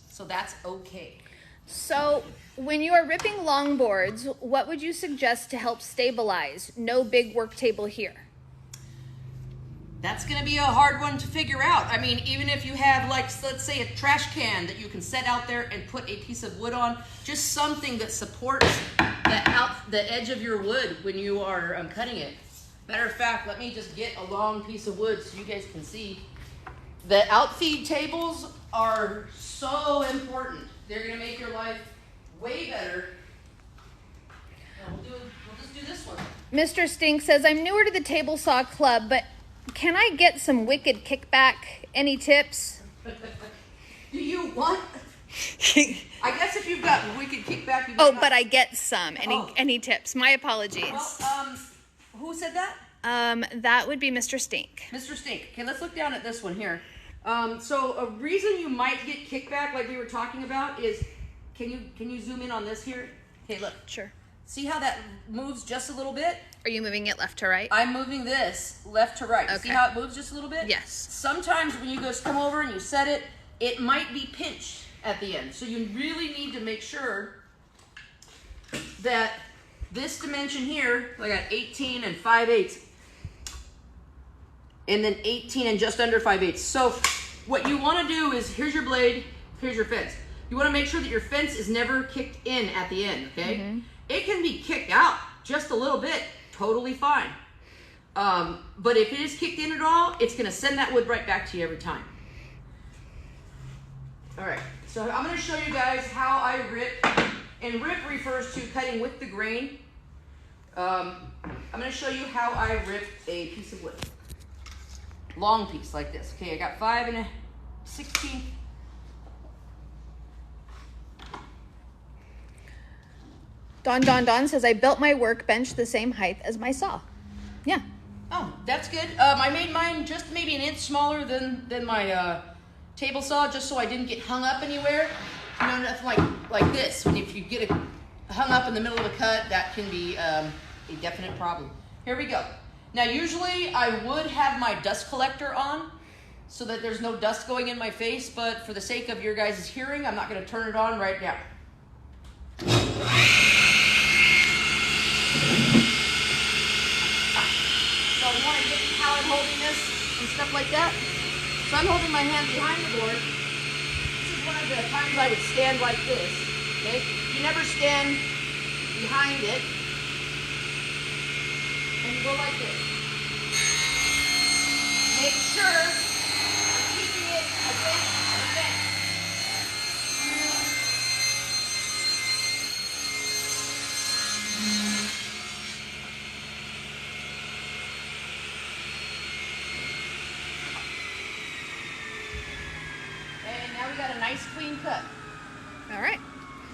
so that's okay. So when you are ripping longboards, what would you suggest to help stabilize? No big work table here. That's going to be a hard one to figure out. I mean, even if you have, like, let's say a trash can that you can set out there and put a piece of wood on, just something that supports the edge of your wood when you are cutting it. Matter of fact, let me just get a long piece of wood so you guys can see. The outfeed tables are so important. They're going to make your life way better. We'll just do this one. Mr. Stink says, I'm newer to the table saw club, but can I get some wicked kickback? Any tips? Do you want? I guess if you've got wicked kickback. But I get some. Any tips? My apologies. Well, who said that? That would be Mr. Stink. Mr. Stink. Okay, let's look down at this one here. So a reason you might get kickback, like we were talking about, is can you zoom in on this here? Okay, look. Sure. See how that moves just a little bit? Are you moving it left to right? I'm moving this left to right. Okay. See how it moves just a little bit? Yes. Sometimes when you come over and you set it, it might be pinched at the end. So you really need to make sure that this dimension here, I got 18 and 5/8, and then 18 and just under 5/8. So what you want to do is, here's your blade, here's your fence. You want to make sure that your fence is never kicked in at the end, okay? Mm-hmm. It can be kicked out just a little bit, totally fine. But if it is kicked in at all, it's going to send that wood right back to you every time. All right, so I'm going to show you guys how I rip. And rip refers to cutting with the grain. I'm going to show you how I rip a piece of wood. Long piece like this. Okay, I got 5 1/16. Don says, I built my workbench the same height as my saw. Yeah. Oh, that's good. I made mine just maybe an inch smaller than my table saw, just so I didn't get hung up anywhere. You know, nothing like this. If you get hung up in the middle of a cut, that can be a definite problem. Here we go. Now, usually I would have my dust collector on so that there's no dust going in my face, but for the sake of your guys' hearing, I'm not going to turn it on right now. So you want to get how I'm holding this and stuff like that. So I'm holding my hand behind the board. This is one of the times I would stand like this. Okay? You never stand behind it. And you go like this. Make sure you're keeping it against the fence. And now we got a nice clean cut. All right.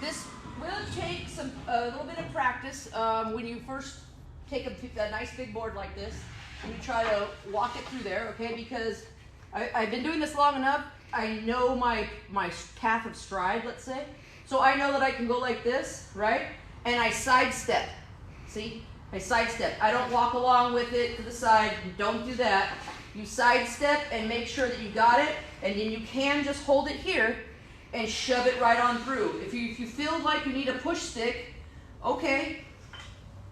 This will take a little bit of practice when you first take a nice big board like this and you try to walk it through there, okay? Because I've been doing this long enough. I know my path of stride, let's say. So I know that I can go like this, right? And I sidestep. See? I sidestep. I don't walk along with it to the side. Don't do that. You sidestep and make sure that you got it. And then you can just hold it here and shove it right on through. If you feel like you need a push stick, okay,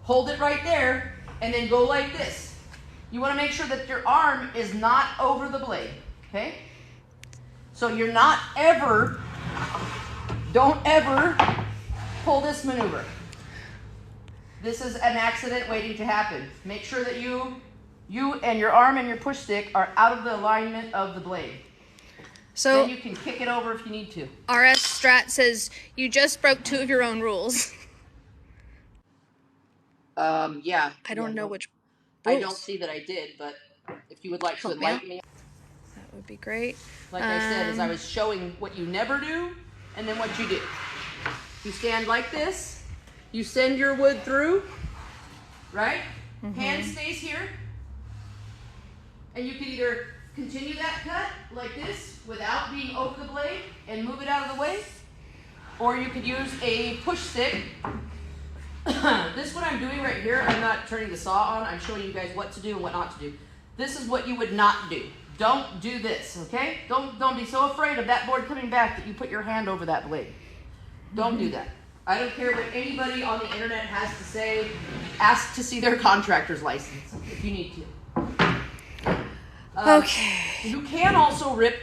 hold it right there and then go like this. You want to make sure that your arm is not over the blade, okay? So you're not ever, don't ever pull this maneuver. This is an accident waiting to happen. Make sure that you and your arm and your push stick are out of the alignment of the blade. So then you can kick it over if you need to. RS Strat says you just broke 2 of your own rules. Yeah. I don't know which rules. I don't see that I did, but if you would like to enlighten me. That would be great. Like I said, as I was showing what you never do and then what you do. You stand like this. You send your wood through, right? Mm-hmm. Hand stays here. And you can either continue that cut like this without being over the blade and move it out of the way, or you could use a push stick. This what I'm doing right here, I'm not turning the saw on, I'm showing you guys what to do and what not to do. This is what you would not do. Don't do this, okay? Don't be so afraid of that board coming back that you put your hand over that blade. Don't do that. I don't care what anybody on the internet has to say. Ask to see their contractor's license if you need to. Okay. You can also rip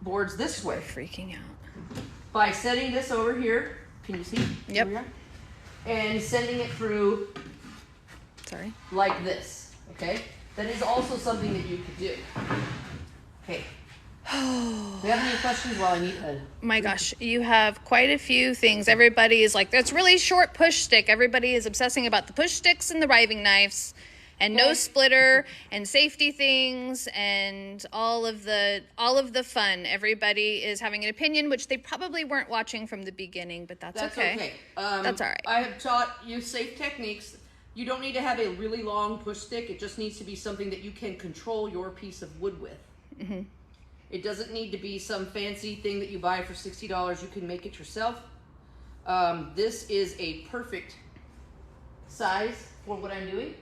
boards this way. Freaking out. By setting this over here. Can you see? Yep. And sending it through. Sorry. Like this. Okay? That is also something that you could do. Okay. Do you have any questions while I need a... My gosh, you have quite a few things. Everybody is like, that's really short push stick. Everybody is obsessing about the push sticks and the riving knives and no splitter and safety things and all of the fun. Everybody is having an opinion, which they probably weren't watching from the beginning, but that's okay. That's all right. I have taught you safe techniques. You don't need to have a really long push stick. It just needs to be something that you can control your piece of wood with. Mm-hmm. It doesn't need to be some fancy thing that you buy for $60. You can make it yourself. This is a perfect size for what I'm doing.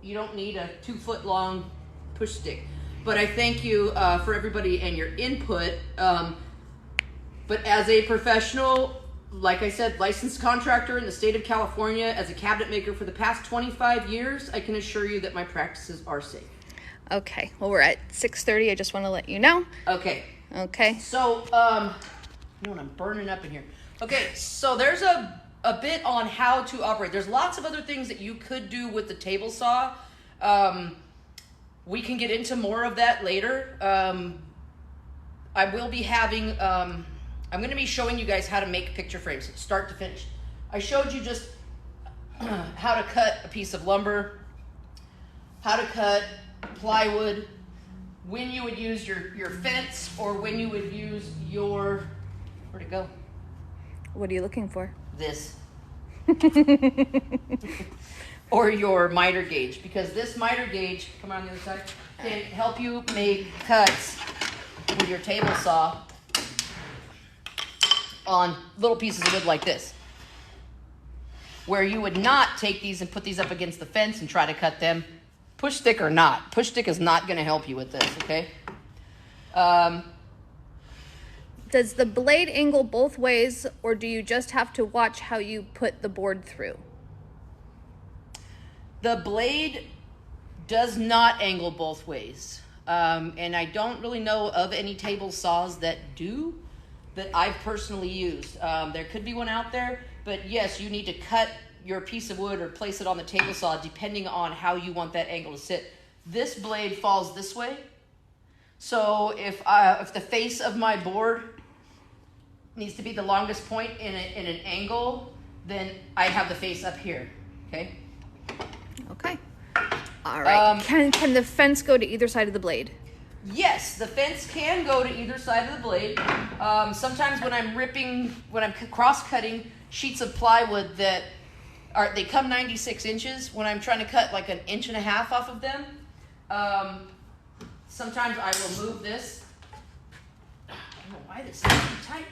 You don't need a 2-foot long push stick. But I thank you for everybody and your input. But as a professional, like I said, licensed contractor in the state of California, as a cabinet maker for the past 25 years, I can assure you that my practices are safe. Okay, well, we're at 6:30. I just want to let you know. Okay. Okay. So, you know, I'm burning up in here. Okay, so there's a bit on how to operate. There's lots of other things that you could do with the table saw. We can get into more of that later. I will be having, I'm going to be showing you guys how to make picture frames, start to finish. I showed you just how to cut a piece of lumber, how to cut plywood, when you would use your fence, or when you would use your, where'd it go? What are you looking for? This. Or your miter gauge, because this miter gauge, come on the other side, can help you make cuts with your table saw on little pieces of wood like this, where you would not take these and put these up against the fence and try to cut them. Push stick or not. Push stick is not going to help you with this, okay? Does the blade angle both ways, or do you just have to watch how you put the board through? The blade does not angle both ways. And I don't really know of any table saws that do, that I've personally used. There could be one out there, but yes, you need to cut your piece of wood or place it on the table saw depending on how you want that angle to sit. This blade falls this way. So if the face of my board needs to be the longest point in an angle, then I have the face up here, okay? Okay. All right. Can the fence go to either side of the blade? Yes, the fence can go to either side of the blade. Sometimes when I'm cross-cutting sheets of plywood that they come 96 inches, when I'm trying to cut like 1.5 inches off of them, sometimes I will move this. I don't know why this is so tight.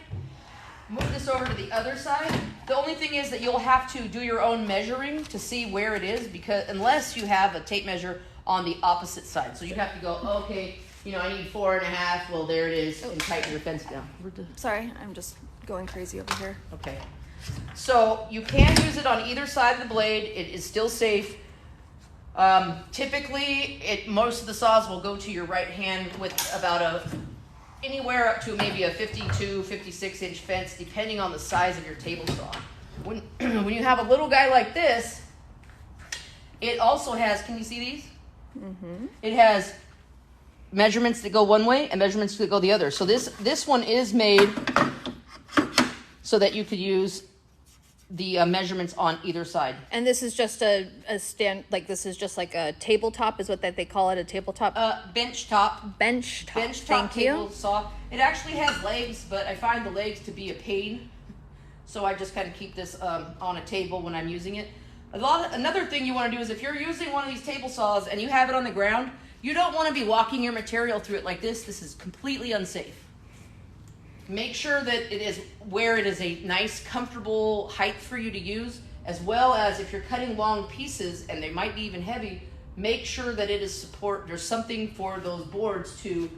Move this over to the other side. The only thing is that you'll have to do your own measuring to see where it is, because unless you have a tape measure on the opposite side. So you have to go, okay, you know, I need 4.5. Well, there it is, and tighten your fence down. Sorry, I'm just going crazy over here. Okay. So you can use it on either side of the blade. It is still safe. Typically, most of the saws will go to your right hand with about anywhere up to maybe a 52, 56-inch fence, depending on the size of your table saw. When you have a little guy like this, it also has, can you see these? Mm-hmm. It has measurements that go one way and measurements that go the other. So this one is made so that you could use the measurements on either side. And this is just a stand, like this is just like a tabletop, is what that they call it, a tabletop? Bench top. Bench top. Bench top table saw. It actually has legs, but I find the legs to be a pain. So I just kind of keep this on a table when I'm using it. Another thing you want to do is if you're using one of these table saws and you have it on the ground, you don't want to be walking your material through it like this. This is completely unsafe. Make sure that it is where it is a nice, comfortable height for you to use, as well as if you're cutting long pieces and they might be even heavy, make sure that it is there's something for those boards to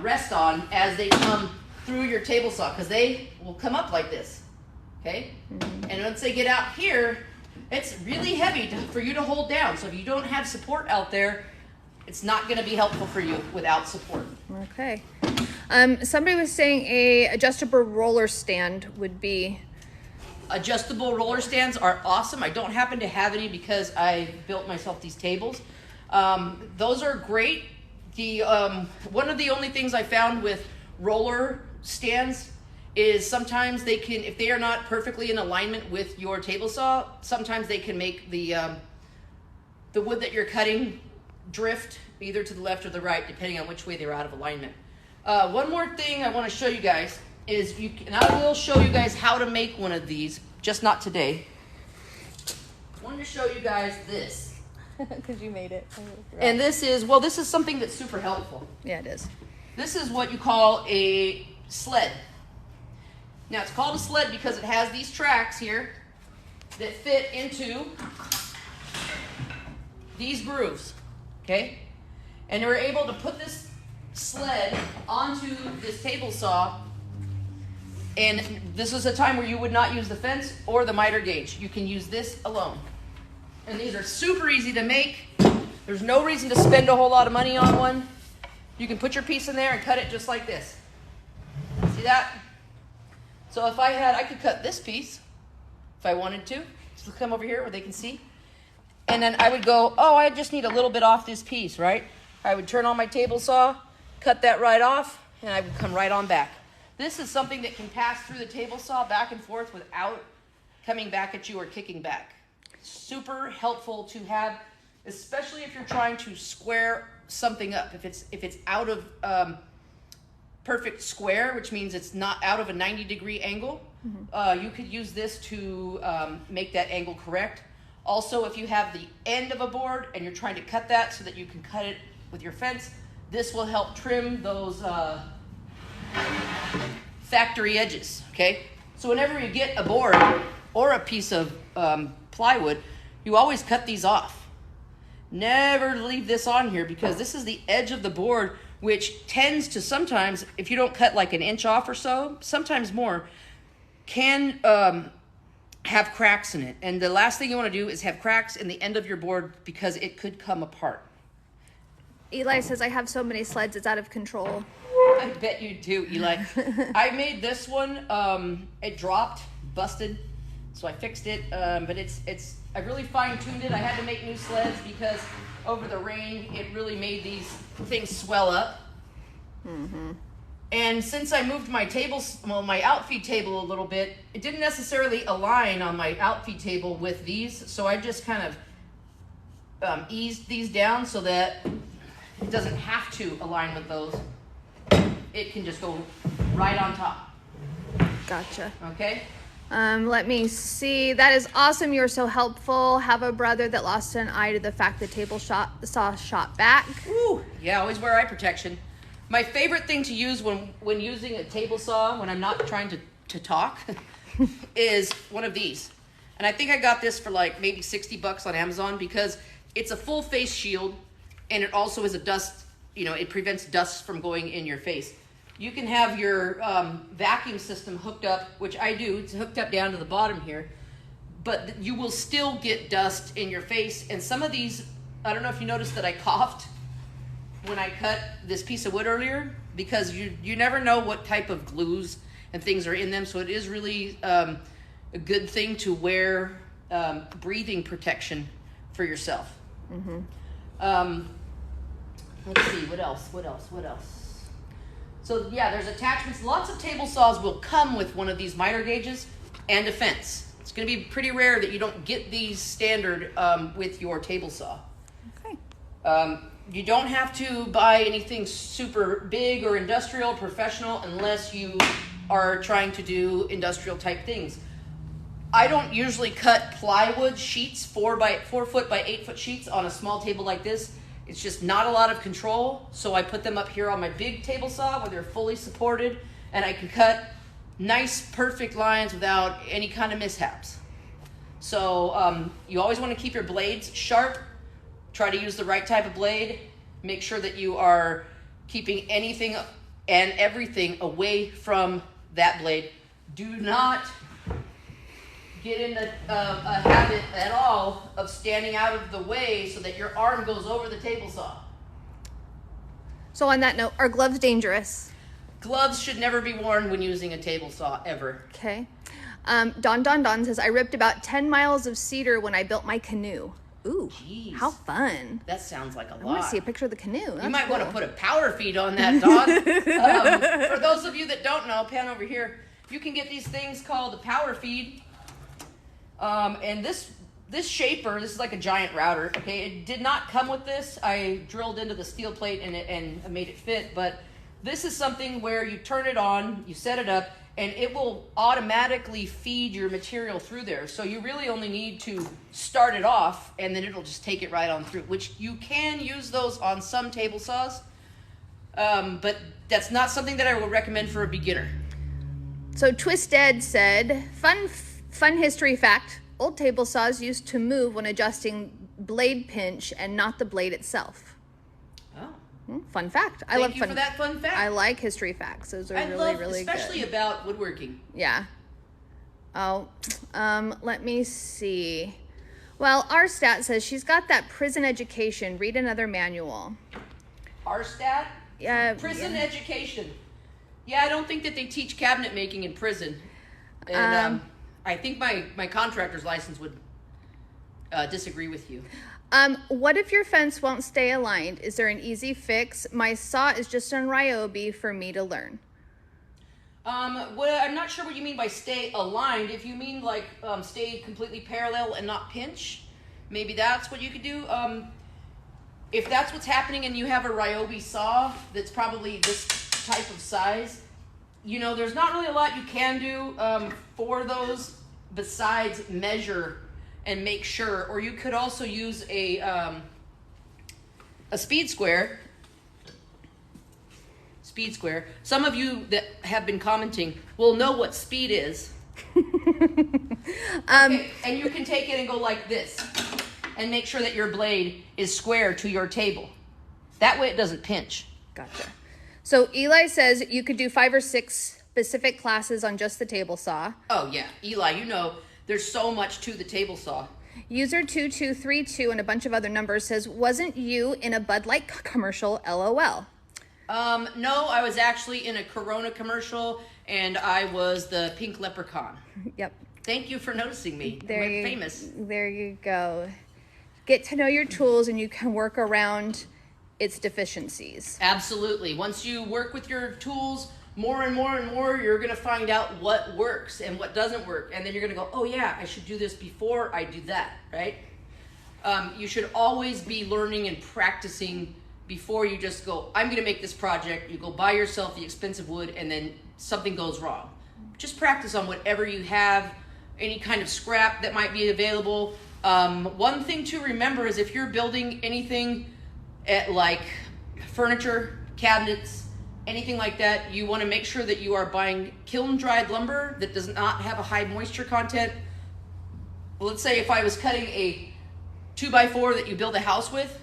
rest on as they come through your table saw, because they will come up like this, okay? Mm-hmm. And once they get out here, it's really heavy for you to hold down. So if you don't have support out there, it's not going to be helpful for you without support. Okay. Somebody was saying a adjustable roller stand would be. Adjustable roller stands are awesome. I don't happen to have any because I built myself these tables. Those are great. One of the only things I found with roller stands is sometimes they can, if they are not perfectly in alignment with your table saw, sometimes they can make the wood that you're cutting drift either to the left or the right, depending on which way they're out of alignment. One more thing I want to show you guys is, and I will show you guys how to make one of these, just not today. I wanted to show you guys this. Because you made it. And this is something that's super helpful. Yeah, it is. This is what you call a sled. Now, it's called a sled because it has these tracks here that fit into these grooves, okay? And we're able to put this sled onto this table saw, and this is a time where you would not use the fence or the miter gauge. You can use this alone. And these are super easy to make. There's no reason to spend a whole lot of money on one. You can put your piece in there and cut it just like this. See that? So if I could cut this piece if I wanted to. Just come over here where they can see. And then I would go, oh, I just need a little bit off this piece, right? I would turn on my table saw, cut that right off, and I would come right on back. This is something that can pass through the table saw back and forth without coming back at you or kicking back. Super helpful to have, especially if you're trying to square something up. If it's out of perfect square, which means it's not out of a 90-degree angle, you could use this to make that angle correct. Also, if you have the end of a board and you're trying to cut that so that you can cut it with your fence, this will help trim those factory edges, okay? So whenever you get a board or a piece of plywood, you always cut these off. Never leave this on here because this is the edge of the board, which tends to sometimes, if you don't cut like an inch off or so, sometimes more, can have cracks in it. And the last thing you want to do is have cracks in the end of your board because it could come apart. Eli says, I have so many sleds, it's out of control. I bet you do, Eli. I made this one, it dropped, busted, so I fixed it, but I really fine-tuned it. I had to make new sleds because over the rain, it really made these things swell up. Mm-hmm. And since I moved my my outfeed table a little bit, it didn't necessarily align on my outfeed table with these, so I just kind of eased these down so that it doesn't have to align with those. It can just go right on top. Gotcha. Okay? Let me see. That is awesome. You're so helpful. Have a brother that lost an eye to the fact the table saw shot back. Ooh, yeah, always wear eye protection. My favorite thing to use when using a table saw, when I'm not trying to talk, is one of these. And I think I got this for like maybe $60 on Amazon because it's a full face shield and it also is a dust it prevents dust from going in your face. You can have your vacuum system hooked up, which I do. It's hooked up down to the bottom here. But you will still get dust in your face. And some of these, I don't know if you noticed that I coughed when I cut this piece of wood earlier, because you never know what type of glues and things are in them. So it is really a good thing to wear breathing protection for yourself. Mm-hmm. Let's see, what else? So yeah, there's attachments. Lots of table saws will come with one of these miter gauges and a fence. It's going to be pretty rare that you don't get these standard with your table saw. Okay. You don't have to buy anything super big or industrial, professional, unless you are trying to do industrial type things. I don't usually cut plywood sheets, 4 foot by 8 foot sheets on a small table like this. It's just not a lot of control, so I put them up here on my big table saw where they're fully supported, and I can cut nice, perfect lines without any kind of mishaps. So you always want to keep your blades sharp. Try to use the right type of blade. Make sure that you are keeping anything and everything away from that blade. Do not get in a habit at all of standing out of the way so that your arm goes over the table saw. So on that note, are gloves dangerous? Gloves should never be worn when using a table saw, ever. Okay. Don says, I ripped about 10 miles of cedar when I built my canoe. Ooh, jeez. How fun. That sounds like a lot. I want to see a picture of the canoe. That's you might cool. want to put a power feed on that, Don. For those of you that don't know, pan over here, you can get these things called a power feed. And this shaper, this is like a giant router, okay? It did not come with this. I drilled into the steel plate and made it fit, but this is something where you turn it on, you set it up, and it will automatically feed your material through there. So you really only need to start it off, and then it'll just take it right on through, which you can use those on some table saws, but that's not something that I would recommend for a beginner. So Twisted said, fun history fact, old table saws used to move when adjusting blade pinch and not the blade itself. Oh. Fun fact. Thank you for that fun fact. I like history facts. Those are really good. Especially about woodworking. Yeah. Oh, let me see. Well, our stat says she's got that prison education. Read another manual. Our stat? Yeah. Prison education. Yeah, I don't think that they teach cabinet making in prison. And I think my contractor's license would disagree with you. What if your fence won't stay aligned? Is there an easy fix? My saw is just on Ryobi for me to learn. Well, I'm not sure what you mean by stay aligned. If you mean like stay completely parallel and not pinch, maybe that's what you could do. If that's what's happening and you have a Ryobi saw that's probably this type of size, there's not really a lot you can do for those besides measure and make sure. Or you could also use a speed square. Speed square. Some of you that have been commenting will know what speed is. Okay, and you can take it and go like this and make sure that your blade is square to your table. That way it doesn't pinch. Gotcha. So Eli says you could do 5 or 6 specific classes on just the table saw. Oh yeah, Eli, there's so much to the table saw. User 2232 and a bunch of other numbers says, wasn't you in a Bud Light commercial, LOL? No, I was actually in a Corona commercial, and I was the pink leprechaun. Yep. Thank you for noticing me. I'm famous. There you go. Get to know your tools, and you can work around its deficiencies. Absolutely. Once you work with your tools more and more and more, you're going to find out what works and what doesn't work. And then you're going to go, oh yeah, I should do this before I do that, right? You should always be learning and practicing before you just go, I'm going to make this project. You go buy yourself the expensive wood and then something goes wrong. Just practice on whatever you have, any kind of scrap that might be available. One thing to remember is if you're building anything at like furniture, cabinets, anything like that, you want to make sure that you are buying kiln-dried lumber that does not have a high moisture content. Well, let's say if I was cutting a 2x4 that you build a house with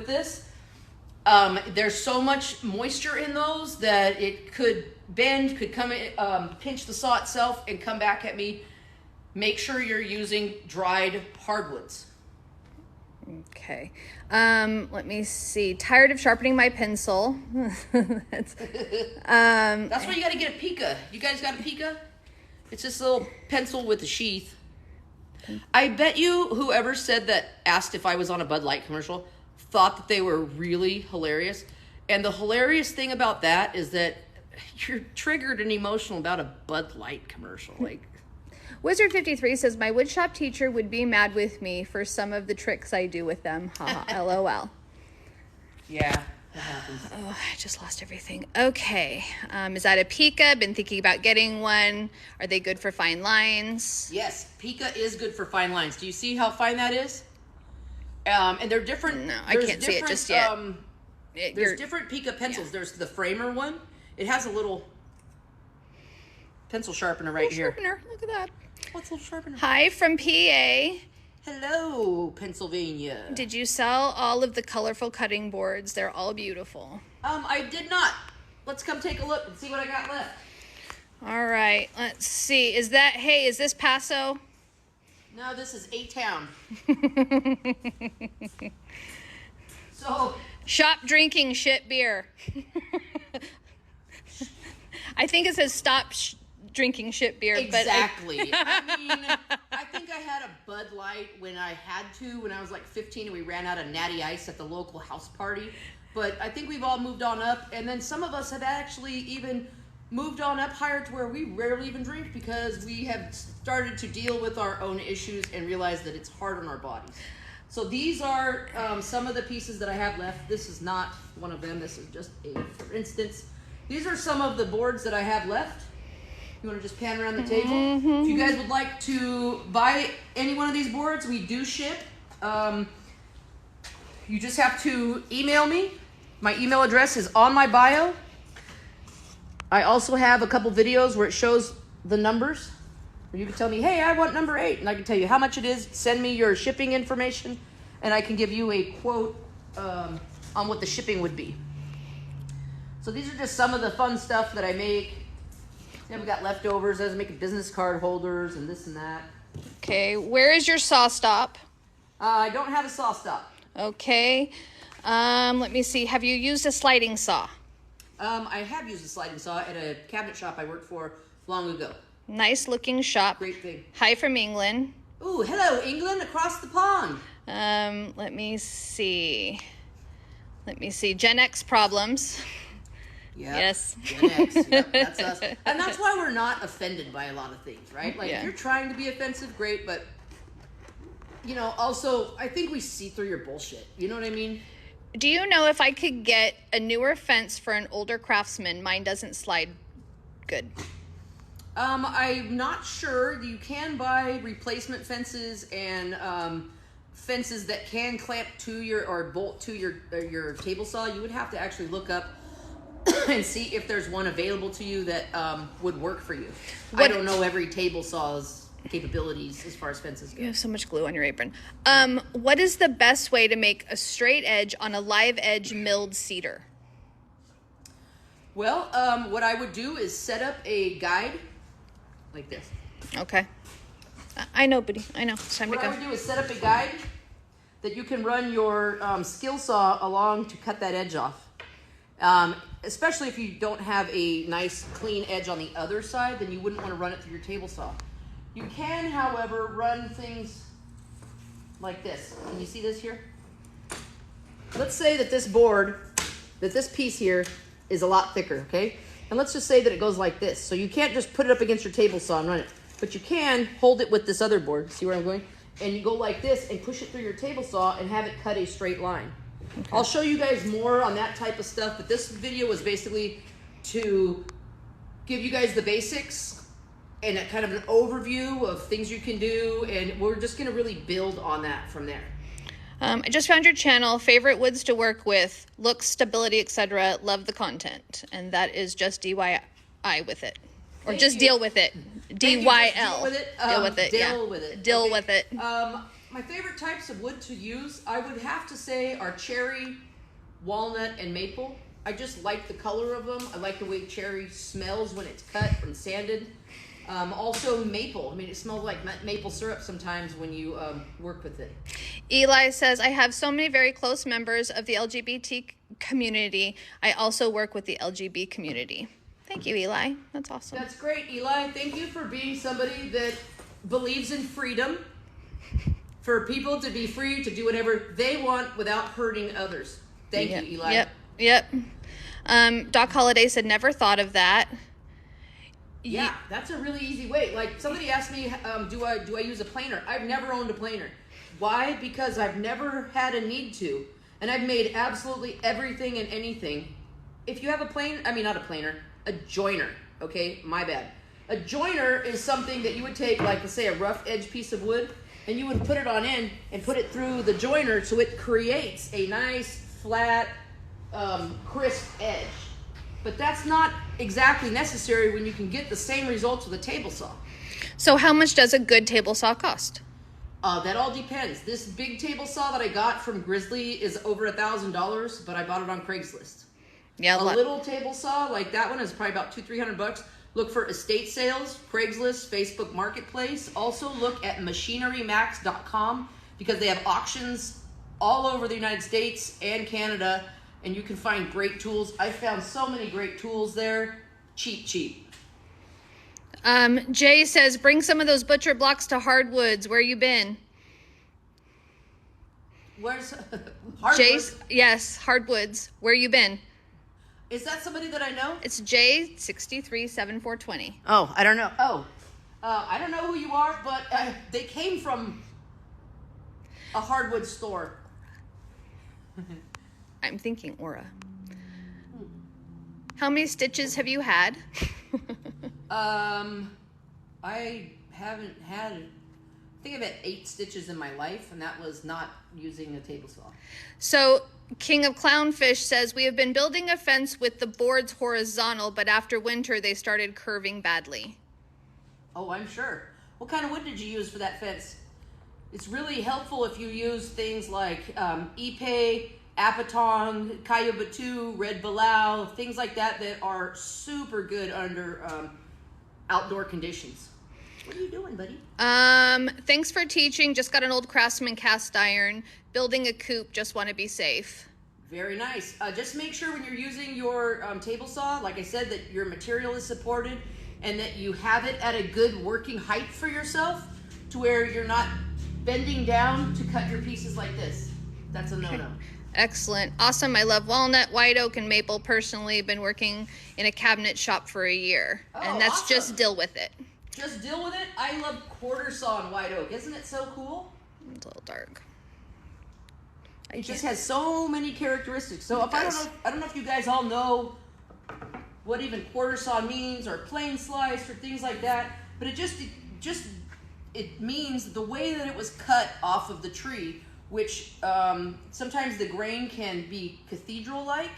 this, There's so much moisture in those that it could bend, could come in, pinch the saw itself and come back at me. Make sure you're using dried hardwoods. Okay. Let me see. Tired of sharpening my pencil. That's why you got to get a Pika. You guys got a Pika? It's this little pencil with a sheath. I bet you whoever said that, asked if I was on a Bud Light commercial, thought that they were really hilarious. And the hilarious thing about that is that you're triggered and emotional about a Bud Light commercial. Like, Wizard53 says, my woodshop teacher would be mad with me for some of the tricks I do with them. Haha, LOL. Yeah, that happens. Oh, I just lost everything. Okay. Is that a Pika? Been thinking about getting one. Are they good for fine lines? Yes, Pika is good for fine lines. Do you see how fine that is? And they're different. No, I can't see it just yet. There's different Pika pencils. Yeah. There's the framer one. It has a little pencil sharpener right here. Sharpener. Look at that. What's a little sharpener? Hi from PA. Hello, Pennsylvania. Did you sell all of the colorful cutting boards? They're all beautiful. I did not. Let's come take a look and see what I got left. All right. Let's see. Is this Paso? No, this is A-Town. So, shop drinking shit beer. I think it says stop drinking shit beer. Exactly. But I think I had a Bud Light when I had to, when I was like 15 and we ran out of Natty Ice at the local house party. But I think we've all moved on up. And then some of us have actually even moved on up higher to where we rarely even drink because we have started to deal with our own issues and realize that it's hard on our bodies. So these are some of the pieces that I have left. This is not one of them. This is just a, for instance. These are some of the boards that I have left. You want to just pan around the table? Mm-hmm. If you guys would like to buy any one of these boards, we do ship. You just have to email me. My email address is on my bio. I also have a couple videos where it shows the numbers. Where you can tell me, hey, I want number 8. And I can tell you how much it is. Send me your shipping information. And I can give you a quote on what the shipping would be. So these are just some of the fun stuff that I make. Then we got leftovers. I was making business card holders and this and that. Okay, where is your saw stop? I don't have a saw stop. Okay. Let me see. Have you used a sliding saw? I have used a sliding saw at a cabinet shop I worked for long ago. Nice looking shop. Great thing. Hi from England. Ooh, hello, England, across the pond. Let me see. Gen X problems. Yep. Yes. Gen X. Yep, that's us. And that's why we're not offended by a lot of things, right? Like, yeah. If you're trying to be offensive, great, but, also, I think we see through your bullshit. You know what I mean? Do you know if I could get a newer fence for an older craftsman? Mine doesn't slide good. I'm not sure. You can buy replacement fences and fences that can clamp to or bolt to your table saw. You would have to actually look up and see if there's one available to you that would work for you. I don't know every table saw's capabilities as far as fences go. You have so much glue on your apron. What is the best way to make a straight edge on a live edge milled cedar? Well, what I would do is set up a guide like this. Okay. I know, buddy. I know. It's time to go. What I would do is set up a guide that you can run your skill saw along to cut that edge off. Especially if you don't have a nice clean edge on the other side, then you wouldn't want to run it through your table saw. You can, however, run things like this. Can you see this here? Let's say that this piece here is a lot thicker, okay? And let's just say that it goes like this. So you can't just put it up against your table saw and run it. But you can hold it with this other board. See where I'm going? And you go like this and push it through your table saw and have it cut a straight line. Okay. I'll show you guys more on that type of stuff, but this video was basically to give you guys the basics and a kind of an overview of things you can do, and we're just going to really build on that from there. I just found your channel. Favorite woods to work with, looks, stability, etc. Love the content, and that is just DIY with it, or Thank just you. deal with it. DYL. Deal with it. Deal with it. Deal Yeah. with it. Deal Okay. with it. My favorite types of wood to use, I would have to say, are cherry, walnut, and maple. I just like the color of them. I like the way cherry smells when it's cut and sanded. Also maple. I mean, it smells like maple syrup sometimes when you work with it. Eli says, I have so many very close members of the LGBT community. I also work with the LGBT community. Thank you, Eli. That's awesome. That's great, Eli. Thank you for being somebody that believes in freedom, for people to be free to do whatever they want without hurting others. Thank you, Eli. Yep. Doc Holliday said, never thought of that. Yeah, that's a really easy way. Like, somebody asked me, do I use a planer? I've never owned a planer. Why? Because I've never had a need to. And I've made absolutely everything and anything. If you have a joiner, okay? My bad. A joiner is something that you would take, like, let's say, a rough edge piece of wood, and you would put it on in and put it through the joiner so it creates a nice, flat, crisp edge. But that's not exactly necessary when you can get the same results with a table saw. So how much does a good table saw cost? That all depends. This big table saw that I got from Grizzly is over $1,000, but I bought it on Craigslist. Yeah, a little table saw like that one is probably about $200-300. Look for estate sales, Craigslist, Facebook Marketplace. Also look at machinerymax.com because they have auctions all over the United States and Canada, and you can find great tools. I found so many great tools there. Cheap. Jay says, bring some of those butcher blocks to Hardwoods. Where you been? Where's Hardwoods? Yes, Hardwoods. Where you been? Is that somebody that I know? It's J637420. Oh, I don't know. I don't know who you are, but they came from a hardwood store. I'm thinking Aura. How many stitches have you had? I haven't had, I think I've had 8 stitches in my life, and that was not using a table saw. So King of Clownfish says, we have been building a fence with the boards horizontal, but after winter they started curving badly. Oh, I'm sure. What kind of wood did you use for that fence? It's really helpful if you use things like Ipe, Apatong, Cayo Batu, Red Balau, things like that are super good under outdoor conditions. What are you doing, buddy? Thanks for teaching. Just got an old Craftsman cast iron. Building a coop. Just want to be safe. Very nice. Just make sure when you're using your table saw, like I said, that your material is supported and that you have it at a good working height for yourself to where you're not bending down to cut your pieces like this. That's a no-no. Excellent. Awesome. I love walnut, white oak, and maple. Personally, been working in a cabinet shop for a year. And that's awesome. Just deal with it. Just deal with it. I love quarter saw and white oak. Isn't it so cool? It's a little dark. It just has so many characteristics. So I don't know if you guys all know what even quarter saw means or plane slice or things like that, but it means the way that it was cut off of the tree, which sometimes the grain can be cathedral-like,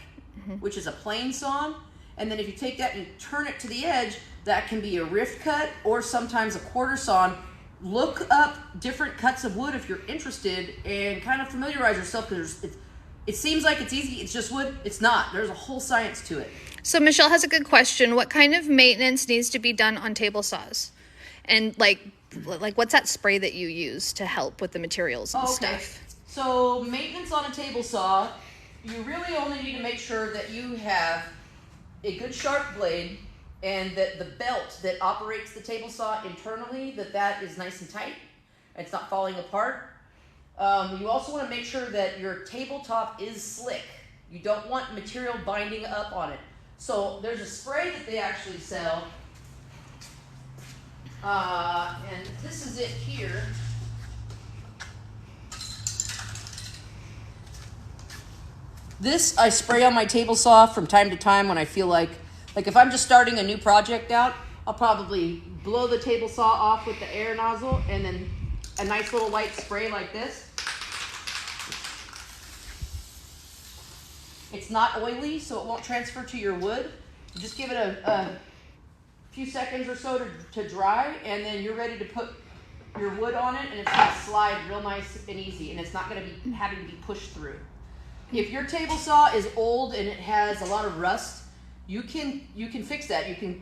which is a plane sawn, and then if you take that and turn it to the edge, that can be a rift cut or sometimes a quarter sawn. Look up different cuts of wood if you're interested and kind of familiarize yourself, because it seems like it's easy, it's just wood. It's not. There's a whole science to it. So Michelle has a good question. What kind of maintenance needs to be done on table saws? And like what's that spray that you use to help with the materials and stuff? So maintenance on a table saw, you really only need to make sure that you have a good sharp blade and that the belt that operates the table saw internally, that is nice and tight. It's not falling apart. You also want to make sure that your tabletop is slick. You don't want material binding up on it. So there's a spray that they actually sell. And this is it here. This I spray on my table saw from time to time when I feel like if I'm just starting a new project out, I'll probably blow the table saw off with the air nozzle and then a nice little light spray like this. It's not oily, so it won't transfer to your wood. You just give it a few seconds or so to dry, and then you're ready to put your wood on it, and it's going to slide real nice and easy, and it's not going to be having to be pushed through. if your table saw is old and it has a lot of rust, you can fix that. You can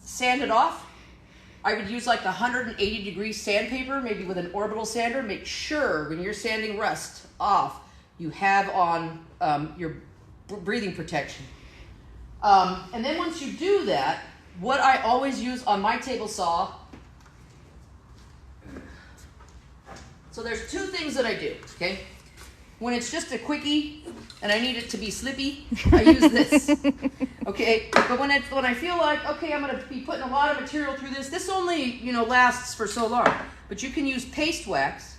sand it off. I would use like 180-degree sandpaper, maybe with an orbital sander. Make sure when you're sanding rust off, you have on your breathing protection. And then once you do that, what I always use on my table saw, so there's two things that I do, okay? When it's just a quickie and I need it to be slippy, I use this, okay? But when I feel like, okay, I'm gonna be putting a lot of material through this, this only, lasts for so long. But you can use paste wax.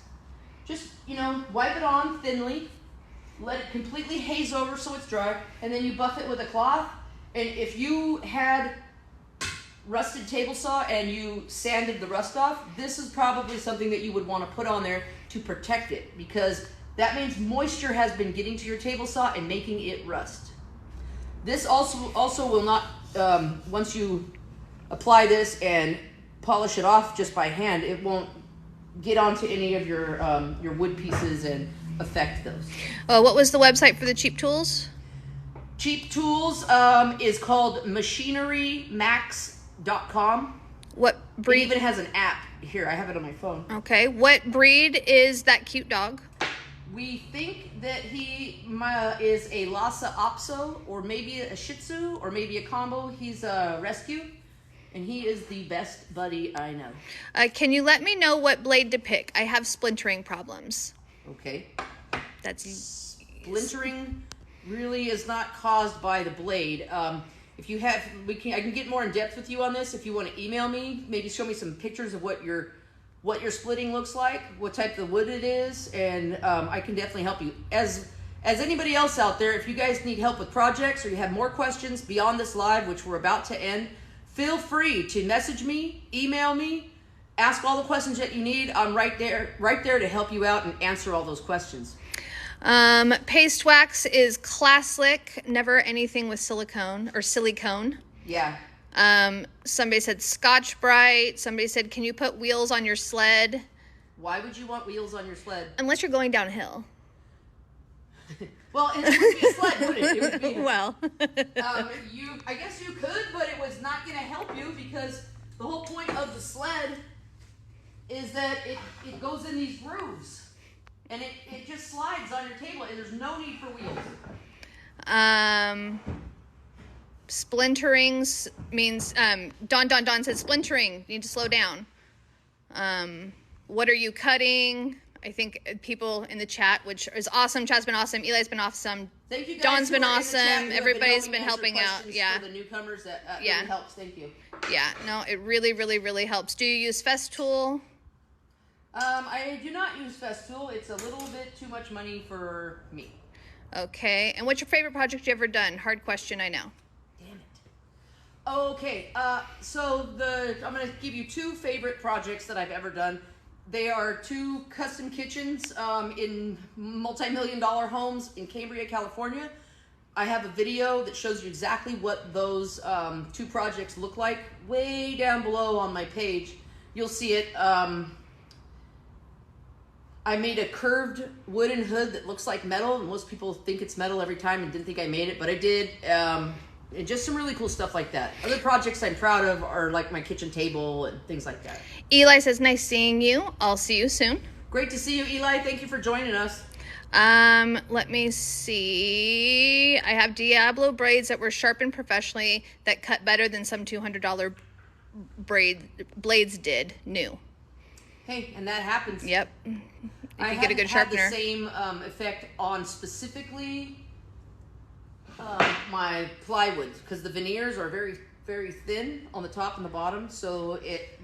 Just, wipe it on thinly, let it completely haze over so it's dry, and then you buff it with a cloth. And if you had rusted table saw and you sanded the rust off, this is probably something that you would want to put on there to protect it, because that means moisture has been getting to your table saw and making it rust. This also will not, once you apply this and polish it off just by hand, it won't get onto any of your wood pieces and affect those. What was the website for the cheap tools? Cheap Tools is called machinerymax.com. What breed? It even has an app. Here, I have it on my phone. Okay. What breed is that cute dog? We think that he is a Lhasa Apso, or maybe a Shih Tzu, or maybe a combo. He's a rescue, and he is the best buddy I know. Can you let me know what blade to pick? I have splintering problems. Okay. That's splintering really is not caused by the blade. If you have, I can get more in depth with you on this. If you want to email me, maybe show me some pictures of what your splitting looks like, what type of wood it is, and I can definitely help you. As anybody else out there, if you guys need help with projects or you have more questions beyond this live, which we're about to end, feel free to message me, email me, ask all the questions that you need. I'm right there to help you out and answer all those questions. Paste wax is classic, never anything with silicone. Yeah. Somebody said Scotch Brite. Somebody said, can you put wheels on your sled? Why would you want wheels on your sled? Unless you're going downhill. Well, it wouldn't be a sled, would it? It would be well. I guess you could, but it was not going to help you, because the whole point of the sled is that it goes in these grooves. And it just slides on your table, and there's no need for wheels. Splinterings means, Don said splintering, you need to slow down. What are you cutting? I think people in the chat, which is awesome. Chat's been awesome. Eli's been awesome. Thank you guys. Don's been awesome. Everybody's been helping out. Yeah. For the newcomers, that yeah. really helps. Thank you. Yeah, no, it really, really, really helps. Do you use Festool? I do not use Festool. It's a little bit too much money for me. Okay. And what's your favorite project you ever done? Hard question, I know. Damn it. Okay. So I'm going to give you two favorite projects that I've ever done. They are two custom kitchens in multi-million-dollar homes in Cambria, California. I have a video that shows you exactly what those two projects look like. Way down below on my page, you'll see it. I made a curved wooden hood that looks like metal, and most people think it's metal every time and didn't think I made it, but I did. And just some really cool stuff like that. Other projects I'm proud of are like my kitchen table and things like that. Eli says, nice seeing you. I'll see you soon. Great to see you, Eli. Thank you for joining us. Let me see. I have Diablo braids that were sharpened professionally that cut better than some $200 blades did new. Hey, and that happens. Yep. If you get a good sharpener. I had the same effect on specifically my plywood, because the veneers are very, very thin on the top and the bottom. So it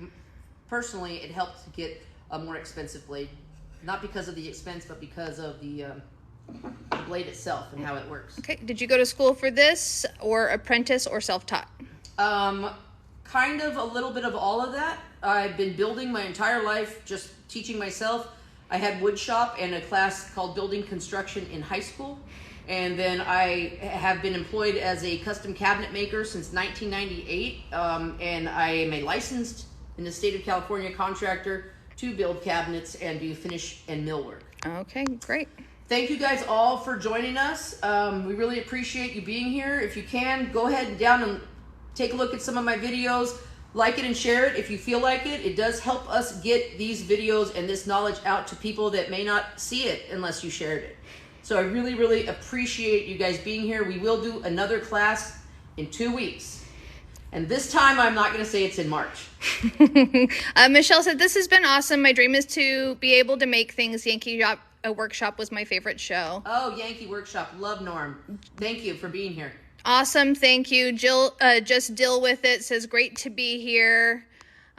helped to get a more expensive blade, not because of the expense, but because of the blade itself and how it works. Okay. Did you go to school for this, or apprentice, or self-taught? Kind of a little bit of all of that. I've been building my entire life, just teaching myself. I had wood shop and a class called building construction in high school. And then I have been employed as a custom cabinet maker since 1998. And I am a licensed in the state of California contractor to build cabinets and do finish and millwork. Okay, great. Thank you guys all for joining us. We really appreciate you being here. If you can, go ahead and down and take a look at some of my videos. Like it and share it if you feel like it. It does help us get these videos and this knowledge out to people that may not see it unless you shared it. So I really, really appreciate you guys being here. We will do another class in 2 weeks. And this time I'm not going to say it's in March. Michelle said, this has been awesome. My dream is to be able to make things. Yankee Workshop was my favorite show. Oh, Yankee Workshop. Love Norm. Thank you for being here. Awesome. Thank you. Jill, just deal with it. Says, great to be here.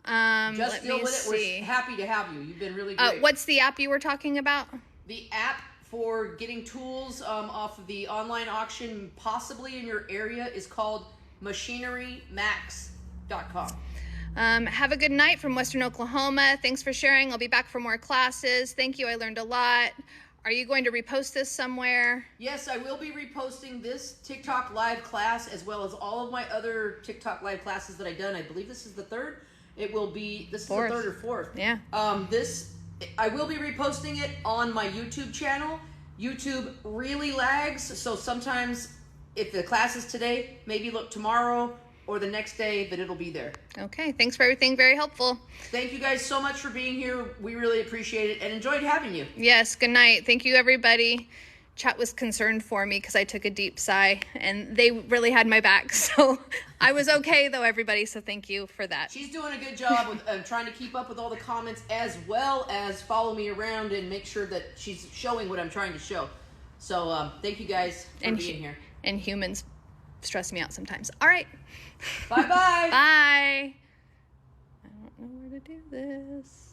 Just deal with it. We're happy to have you. You've been really great. What's the app you were talking about? The app for getting tools off of the online auction, possibly in your area, is called machinerymax.com. Have a good night from Western Oklahoma. Thanks for sharing. I'll be back for more classes. Thank you. I learned a lot. Are you going to repost this somewhere? Yes, I will be reposting this TikTok live class as well as all of my other TikTok live classes that I've done. I believe this is the third. This is the third or fourth. Yeah. I will be reposting it on my YouTube channel. YouTube really lags, so sometimes if the class is today, maybe look tomorrow or the next day, but it'll be there. Okay, thanks for everything. Very helpful. Thank you guys so much for being here. We really appreciate it and enjoyed having you. Yes, good night. Thank you, everybody. Chat was concerned for me because I took a deep sigh, and they really had my back. So I was okay, though, everybody, so thank you for that. She's doing a good job with trying to keep up with all the comments as well as follow me around and make sure that she's showing what I'm trying to show. So thank you guys for being here. And humans stress me out sometimes. All right. Bye-bye. Bye. I don't know where to do this.